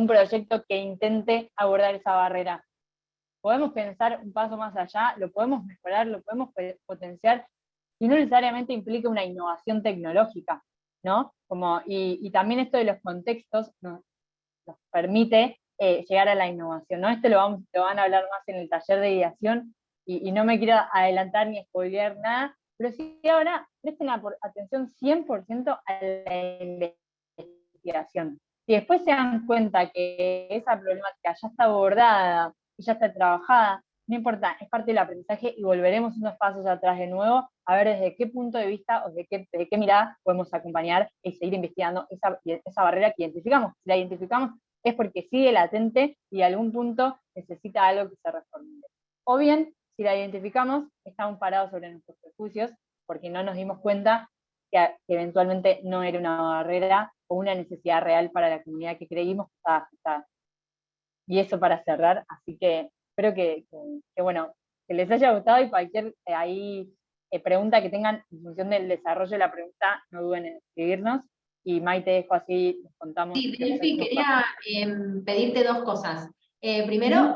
proyecto que intente abordar esa barrera. Podemos pensar un paso más allá, lo podemos mejorar, lo podemos potenciar, y no necesariamente implica una innovación tecnológica, ¿no? Y también esto de los contextos nos permite llegar a la innovación, ¿no? Esto lo van a hablar más en el taller de ideación, y no me quiero adelantar ni spoilear nada, pero sí ahora presten atención 100% a la investigación. Si después se dan cuenta que esa problemática ya está abordada, y ya está trabajada, no importa, es parte del aprendizaje, y volveremos unos pasos atrás de nuevo a ver desde qué punto de vista o desde qué mirada podemos acompañar y seguir investigando esa barrera que identificamos. Si la identificamos, es porque sigue latente y a algún punto necesita algo que se reformule. O bien, si la identificamos, estamos parados sobre nuestros prejuicios, porque no nos dimos cuenta que eventualmente no era una barrera o una necesidad real para la comunidad que creímos que estaba afectada. Y eso para cerrar, así que espero que bueno, que les haya gustado, y cualquier pregunta que tengan en función del desarrollo de la pregunta, no duden en escribirnos. Y Mai, te dejo así, les contamos. Sí, Delphi, quería pedirte dos cosas. Primero,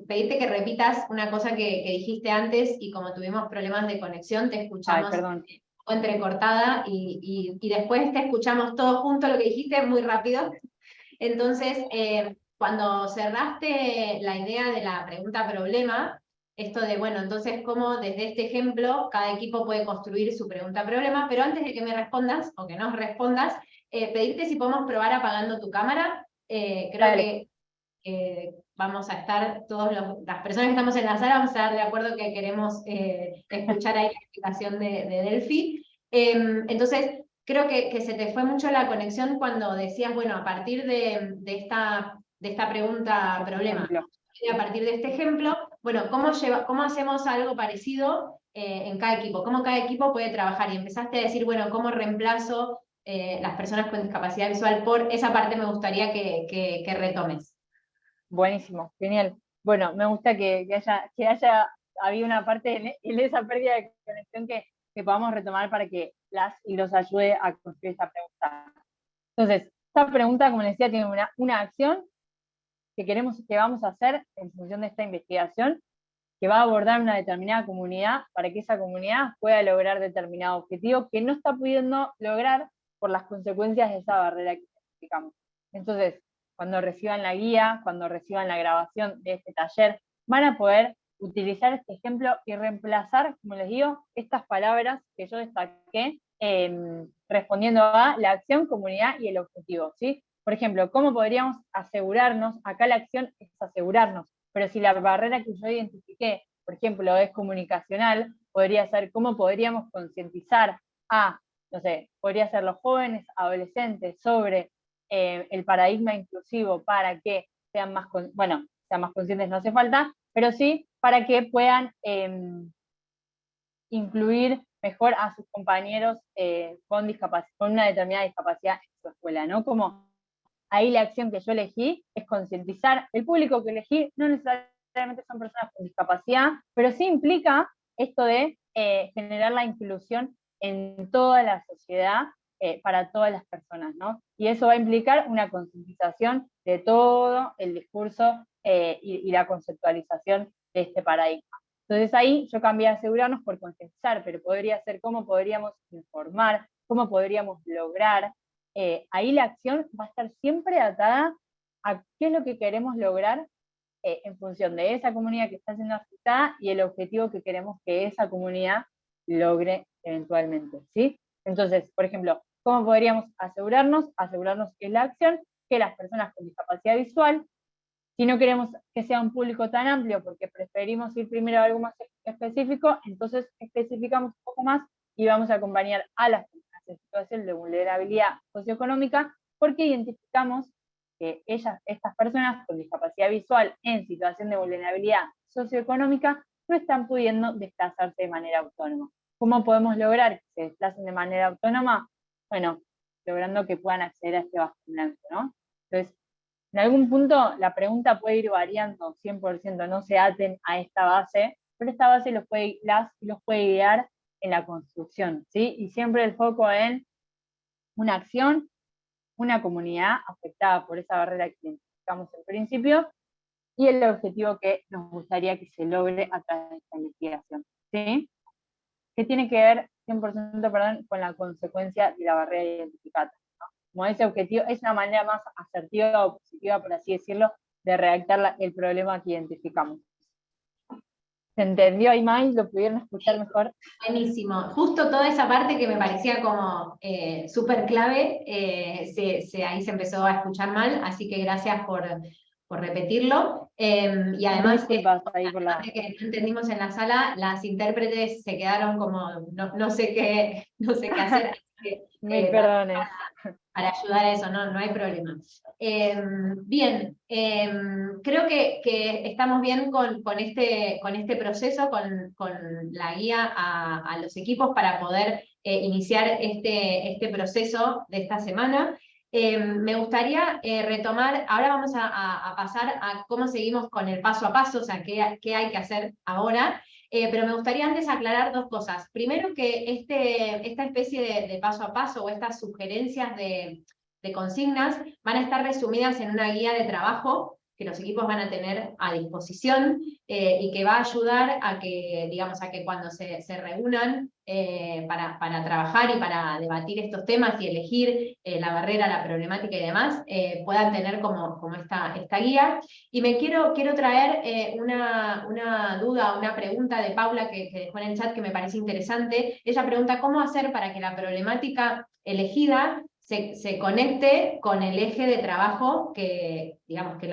pedirte que repitas una cosa que dijiste antes, y como tuvimos problemas de conexión, te escuchamos perdón. un poco entrecortada, y después te escuchamos todo junto lo que dijiste muy rápido. Entonces, cuando cerraste la idea de la pregunta-problema, esto de, bueno, entonces cómo desde este ejemplo cada equipo puede construir su pregunta-problema, pero antes de que me respondas, o que nos respondas, pedirte si podemos probar apagando tu cámara. Creo que vamos a estar, las personas que estamos en la sala vamos a estar de acuerdo que queremos escuchar ahí la explicación de Delphi. Entonces, creo que se te fue mucho la conexión cuando decías, bueno, a partir de esta pregunta-problema, a partir de este ejemplo, bueno, ¿cómo hacemos algo parecido en cada equipo? ¿Cómo cada equipo puede trabajar? Y empezaste a decir, bueno, ¿cómo reemplazo las personas con discapacidad visual por esa parte? Me gustaría que retomes. Buenísimo, genial. Bueno, me gusta que haya habido una parte en esa pérdida de conexión que podamos retomar para que las y los ayude a construir esta pregunta. Entonces, esta pregunta, como les decía, tiene una acción que vamos a hacer en función de esta investigación, que va a abordar una determinada comunidad para que esa comunidad pueda lograr determinado objetivo que no está pudiendo lograr por las consecuencias de esa barrera que identificamos. Entonces, cuando reciban la guía, cuando reciban la grabación de este taller, van a poder utilizar este ejemplo y reemplazar, como les digo, estas palabras que yo destaqué, respondiendo a la acción, comunidad y el objetivo, ¿sí? Por ejemplo, ¿cómo podríamos asegurarnos? Acá la acción es asegurarnos, pero si la barrera que yo identifiqué, por ejemplo, es comunicacional, podría ser cómo podríamos concientizar a, no sé, podría ser los jóvenes, adolescentes, sobre el paradigma inclusivo para que sean más conscientes, no hace falta, pero sí para que puedan incluir mejor a sus compañeros con una determinada discapacidad en su escuela, ¿no? Como ahí la acción que yo elegí es concientizar. El público que elegí no necesariamente son personas con discapacidad, pero sí implica esto de generar la inclusión en toda la sociedad para todas las personas, ¿no? Y eso va a implicar una concientización de todo el discurso y la conceptualización de este paradigma. Entonces ahí yo cambié a asegurarnos por concientizar, pero podría ser cómo podríamos informar, cómo podríamos lograr. Ahí la acción va a estar siempre atada a qué es lo que queremos lograr en función de esa comunidad que está siendo afectada y el objetivo que queremos que esa comunidad logre eventualmente, ¿sí? Entonces, por ejemplo, ¿cómo podríamos asegurarnos? Asegurarnos que es la acción, que las personas con discapacidad visual, si no queremos que sea un público tan amplio porque preferimos ir primero a algo más específico, entonces especificamos un poco más y vamos a acompañar a las personas en situación de vulnerabilidad socioeconómica, porque identificamos que estas personas con discapacidad visual en situación de vulnerabilidad socioeconómica no están pudiendo desplazarse de manera autónoma. ¿Cómo podemos lograr que se desplacen de manera autónoma? Bueno, logrando que puedan acceder a este vasto blanco, ¿no? Entonces, en algún punto la pregunta puede ir variando 100%, no se aten a esta base, pero esta base los puede guiar en la construcción, ¿sí? Y siempre el foco en una acción, una comunidad afectada por esa barrera que identificamos al principio, y el objetivo que nos gustaría que se logre a través de esta investigación, ¿sí? Que tiene que ver 100% con la consecuencia de la barrera identificada, ¿no? Como ese objetivo, es una manera más asertiva o positiva, por así decirlo, de redactar el problema que identificamos. ¿Se entendió ahí, Mai? ¿Lo pudieron escuchar mejor? Buenísimo. Justo toda esa parte que me parecía como súper clave, ahí se empezó a escuchar mal, así que gracias por repetirlo. Y además, ahí por la parte que no entendimos en la sala, las intérpretes se quedaron como, no sé qué hacer. Así que, Mil perdones. para ayudar a eso, no hay problema. Bien, creo que estamos bien con este proceso, con la guía a los equipos para poder iniciar este proceso de esta semana. Me gustaría retomar, ahora vamos a pasar a cómo seguimos con el paso a paso, o sea, qué hay que hacer ahora. Pero me gustaría antes aclarar dos cosas. Primero, que esta especie de paso a paso o estas sugerencias de consignas van a estar resumidas en una guía de trabajo que los equipos van a tener a disposición y que va a ayudar a que, digamos, a que cuando se reúnan para trabajar y para debatir estos temas y elegir la barrera, la problemática y demás, puedan tener como esta guía. Y me quiero traer una duda, una pregunta de Paula que dejó en el chat que me parece interesante. Ella pregunta cómo hacer para que la problemática elegida se conecte con el eje de trabajo que, digamos, que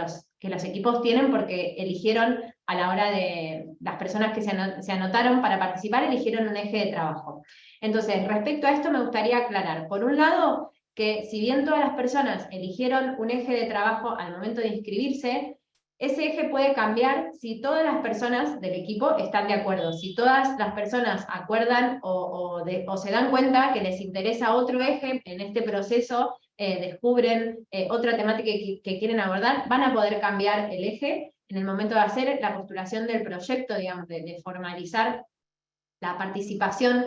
los equipos tienen porque eligieron a la hora de, las personas que se anotaron para participar eligieron un eje de trabajo. Entonces, respecto a esto me gustaría aclarar, por un lado, que si bien todas las personas eligieron un eje de trabajo al momento de inscribirse, ese eje puede cambiar si todas las personas del equipo están de acuerdo. Si todas las personas acuerdan o se dan cuenta que les interesa otro eje en este proceso, descubren otra temática que quieren abordar, van a poder cambiar el eje en el momento de hacer la postulación del proyecto, digamos, de formalizar la participación.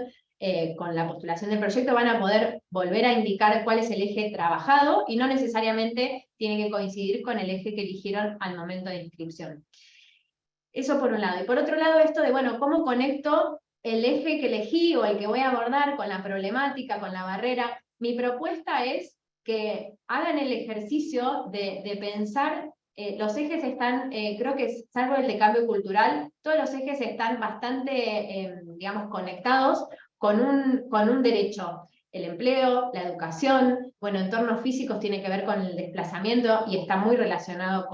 Con la postulación del proyecto van a poder volver a indicar cuál es el eje trabajado y no necesariamente tiene que coincidir con el eje que eligieron al momento de inscripción. Eso por un lado. Y por otro lado esto de, bueno, ¿cómo conecto el eje que elegí o el que voy a abordar con la problemática, con la barrera? Mi propuesta es que hagan el ejercicio de pensar. Los ejes están, creo que salvo el de cambio cultural, todos los ejes están bastante, digamos, conectados con un derecho. El empleo, la educación, bueno, entornos físicos tiene que ver con el desplazamiento y está muy relacionado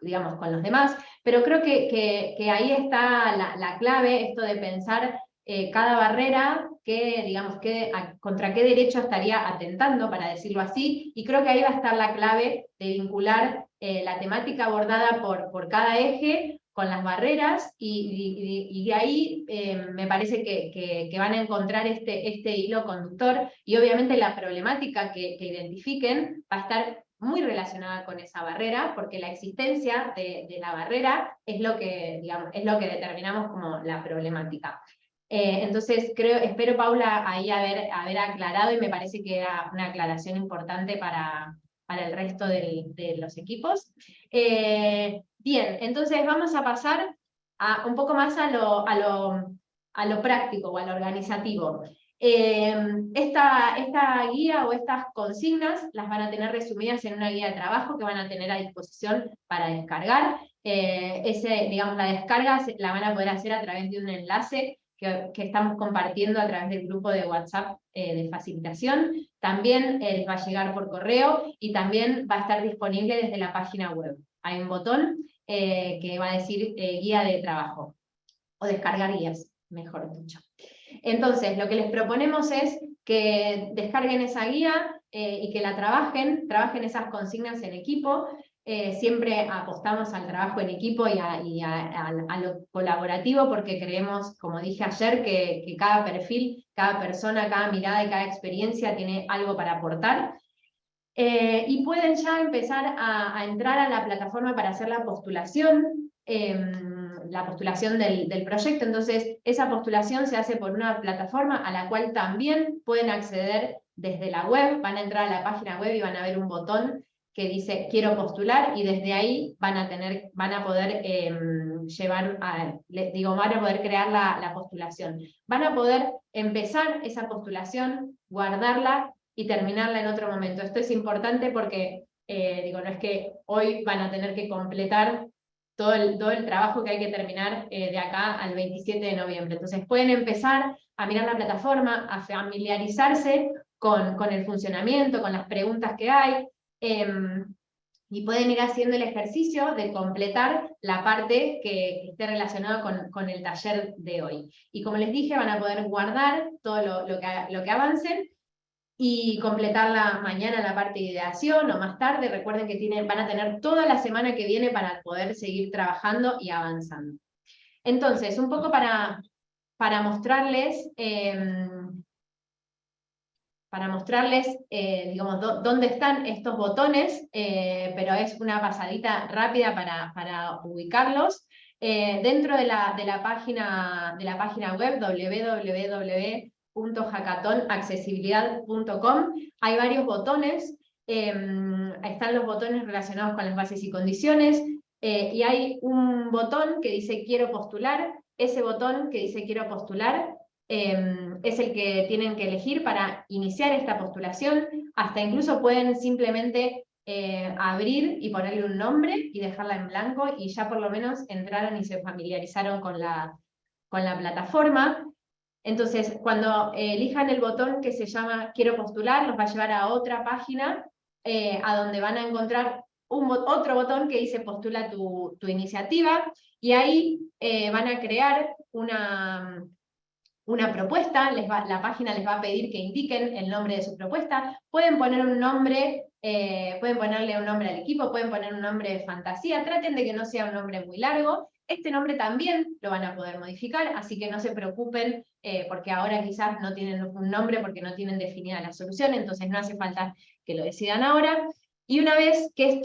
digamos, con los demás, pero creo que ahí está la clave, esto de pensar cada barrera, digamos, contra qué derecho estaría atentando, para decirlo así, y creo que ahí va a estar la clave de vincular la temática abordada por cada eje con las barreras, y de ahí me parece que van a encontrar este hilo conductor, y obviamente la problemática que identifiquen va a estar muy relacionada con esa barrera, porque la existencia de la barrera es lo que, digamos, es lo que determinamos como la problemática. Entonces espero, Paula, ahí haber aclarado, y me parece que era una aclaración importante para el resto de los equipos. Bien, entonces vamos a pasar un poco más a lo práctico o a lo organizativo. Esta guía o estas consignas las van a tener resumidas en una guía de trabajo que van a tener a disposición para descargar. Digamos, la descarga la van a poder hacer a través de un enlace que estamos compartiendo a través del grupo de WhatsApp de facilitación. También les va a llegar por correo y también va a estar disponible desde la página web. Hay un botón que va a decir guía de trabajo, o descargar guías, mejor dicho. Entonces, lo que les proponemos es que descarguen esa guía y que la trabajen esas consignas en equipo. Siempre apostamos al trabajo en equipo y a lo colaborativo, porque creemos, como dije ayer, que cada perfil, cada persona, cada mirada y cada experiencia tiene algo para aportar. Y pueden ya empezar a entrar a la plataforma para hacer la postulación del proyecto. Entonces, esa postulación se hace por una plataforma a la cual también pueden acceder desde la web. Van a entrar a la página web y van a ver un botón que dice quiero postular, y desde ahí van a poder van a poder crear la postulación. Van a poder empezar esa postulación, guardarla y terminarla en otro momento. Esto es importante porque, no es que hoy van a tener que completar todo el trabajo que hay que terminar de acá al 27 de noviembre. Entonces pueden empezar a mirar la plataforma, a familiarizarse con el funcionamiento, con las preguntas que hay, y pueden ir haciendo el ejercicio de completar la parte que esté relacionada con el taller de hoy. Y como les dije, van a poder guardar todo lo que avancen, y completarla mañana en la parte de ideación o más tarde. Recuerden que van a tener toda la semana que viene para poder seguir trabajando y avanzando. Entonces, un poco para mostrarles, digamos, dónde están estos botones, pero es una pasadita rápida para ubicarlos. Dentro de la página web www.hackatonaccesibilidad.com hay varios botones. Están los botones relacionados con las bases y condiciones, y hay un botón que dice quiero postular. Ese botón que dice quiero postular es el que tienen que elegir para iniciar esta postulación. Hasta incluso pueden simplemente abrir y ponerle un nombre y dejarla en blanco, y ya por lo menos entraron y se familiarizaron con la plataforma. Entonces, cuando elijan el botón que se llama quiero postular, los va a llevar a otra página a donde van a encontrar otro botón que dice postula tu iniciativa, y ahí van a crear una propuesta. La página les va a pedir que indiquen el nombre de su propuesta. Pueden poner un nombre, pueden ponerle un nombre al equipo, pueden poner un nombre de fantasía. Traten de que no sea un nombre muy largo. Este nombre también lo van a poder modificar, así que no se preocupen, porque ahora quizás no tienen un nombre porque no tienen definida la solución, entonces no hace falta que lo decidan ahora. Y una vez que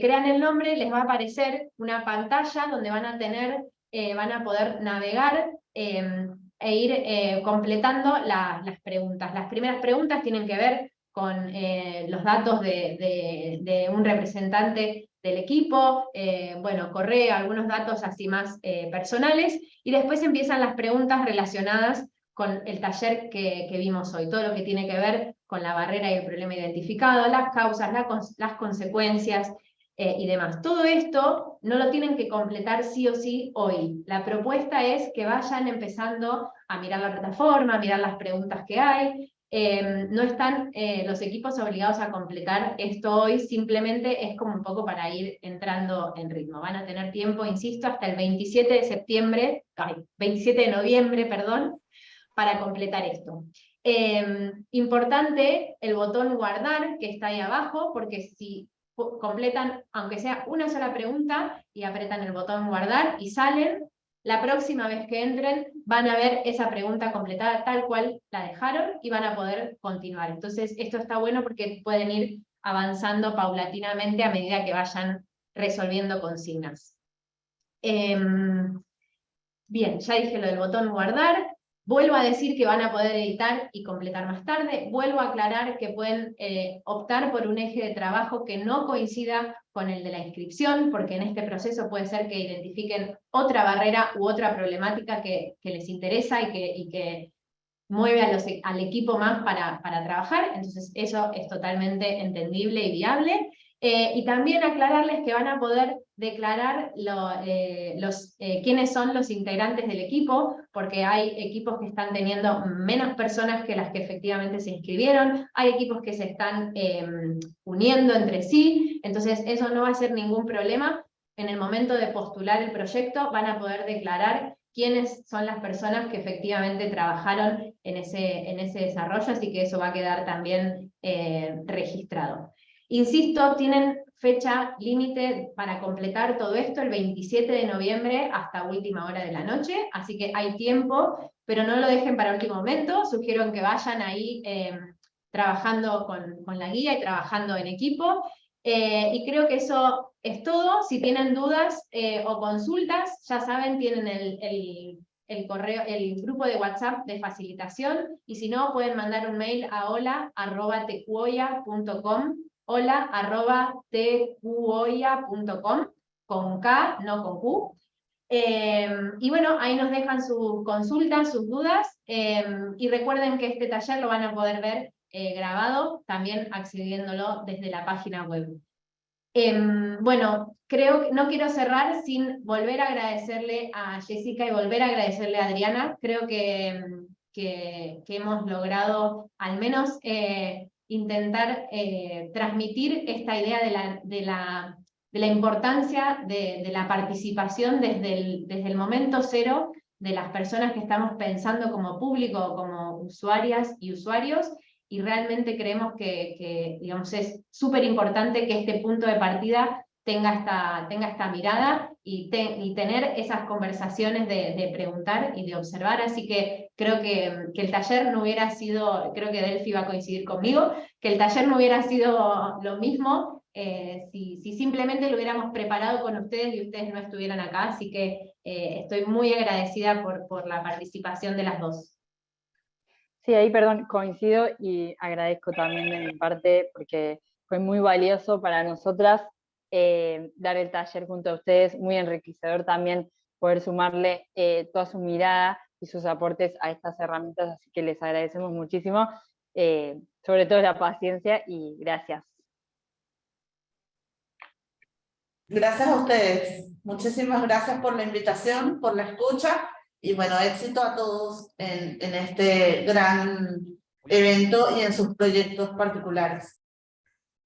crean el nombre, les va a aparecer una pantalla donde van a poder navegar e ir completando las preguntas. Las primeras preguntas tienen que ver con los datos de un representante del equipo, bueno, correo, algunos datos así más personales, y después empiezan las preguntas relacionadas con el taller que vimos hoy, todo lo que tiene que ver con la barrera y el problema identificado, las causas, las consecuencias, y demás. Todo esto no lo tienen que completar sí o sí hoy. La propuesta es que vayan empezando a mirar la plataforma, a mirar las preguntas que hay. No están los equipos obligados a completar esto hoy, simplemente es como un poco para ir entrando en ritmo. Van a tener tiempo, insisto, hasta el 27 de noviembre, perdón, para completar esto. Importante el botón guardar que está ahí abajo, porque si completan, aunque sea una sola pregunta, y apretan el botón guardar y salen, la próxima vez que entren van a ver esa pregunta completada tal cual la dejaron y van a poder continuar. Entonces esto está bueno porque pueden ir avanzando paulatinamente a medida que vayan resolviendo consignas. Bien, ya dije lo del botón guardar. Vuelvo a decir que van a poder editar y completar más tarde. Vuelvo a aclarar que pueden optar por un eje de trabajo que no coincida con el de la inscripción, porque en este proceso puede ser que identifiquen otra barrera u otra problemática que les interesa y que mueve al equipo más para trabajar. Entonces eso es totalmente entendible y viable. Y también aclararles que van a poder declarar quiénes son los integrantes del equipo, porque hay equipos que están teniendo menos personas que las que efectivamente se inscribieron, hay equipos que se están uniendo entre sí, entonces eso no va a ser ningún problema. En el momento de postular el proyecto van a poder declarar quiénes son las personas que efectivamente trabajaron en ese desarrollo, así que eso va a quedar también registrado. Insisto, tienen fecha límite para completar todo esto, el 27 de noviembre hasta última hora de la noche, así que hay tiempo, pero no lo dejen para último momento. Sugiero que vayan ahí trabajando con la guía y trabajando en equipo, y creo que eso es todo. Si tienen dudas o consultas, ya saben, tienen el correo, el grupo de WhatsApp de facilitación, y si no, pueden mandar un mail a hola@tecuoya.com, hola@tecuoya.com, con K, no con Q. Y bueno, ahí nos dejan sus consultas, sus dudas, y recuerden que este taller lo van a poder ver grabado, también accediéndolo desde la página web. Bueno, creo que no quiero cerrar sin volver a agradecerle a Jessica y volver a agradecerle a Adriana. Creo que hemos logrado al menos intentar transmitir esta idea de la importancia de la participación desde el momento cero de las personas que estamos pensando como público, como usuarias y usuarios, y realmente creemos que digamos, es súper importante que este punto de partida tenga esta mirada y tener esas conversaciones de preguntar y de observar, así que creo que el taller no hubiera sido, creo que Delphi va a coincidir conmigo, que el taller no hubiera sido lo mismo si simplemente lo hubiéramos preparado con ustedes y ustedes no estuvieran acá, así que estoy muy agradecida por la participación de las dos. Sí, ahí, perdón, coincido y agradezco también de mi parte porque fue muy valioso para nosotras dar el taller junto a ustedes, muy enriquecedor también poder sumarle toda su mirada y sus aportes a estas herramientas, así que les agradecemos muchísimo, sobre todo la paciencia y gracias. Gracias a ustedes. Muchísimas gracias por la invitación, por la escucha y bueno, éxito a todos en este gran evento y en sus proyectos particulares.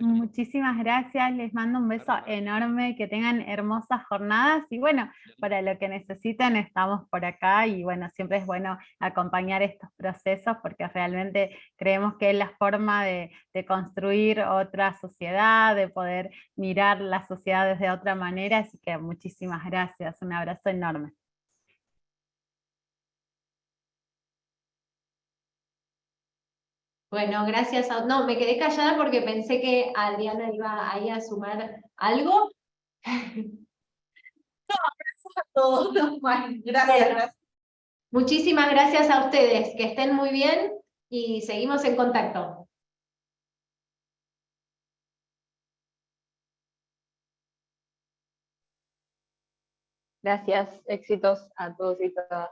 Muchísimas gracias, les mando un beso enorme, que tengan hermosas jornadas y bueno, para lo que necesiten estamos por acá y bueno, siempre es bueno acompañar estos procesos porque realmente creemos que es la forma de construir otra sociedad, de poder mirar la sociedad desde otra manera, así que muchísimas gracias, un abrazo enorme. Bueno, gracias a... No, me quedé callada porque pensé que Adriana iba ahí a sumar algo. Todos los más. Gracias, Bueno, gracias. muchísimas gracias a ustedes, que estén muy bien y seguimos en contacto. Gracias, éxitos a todos y todas.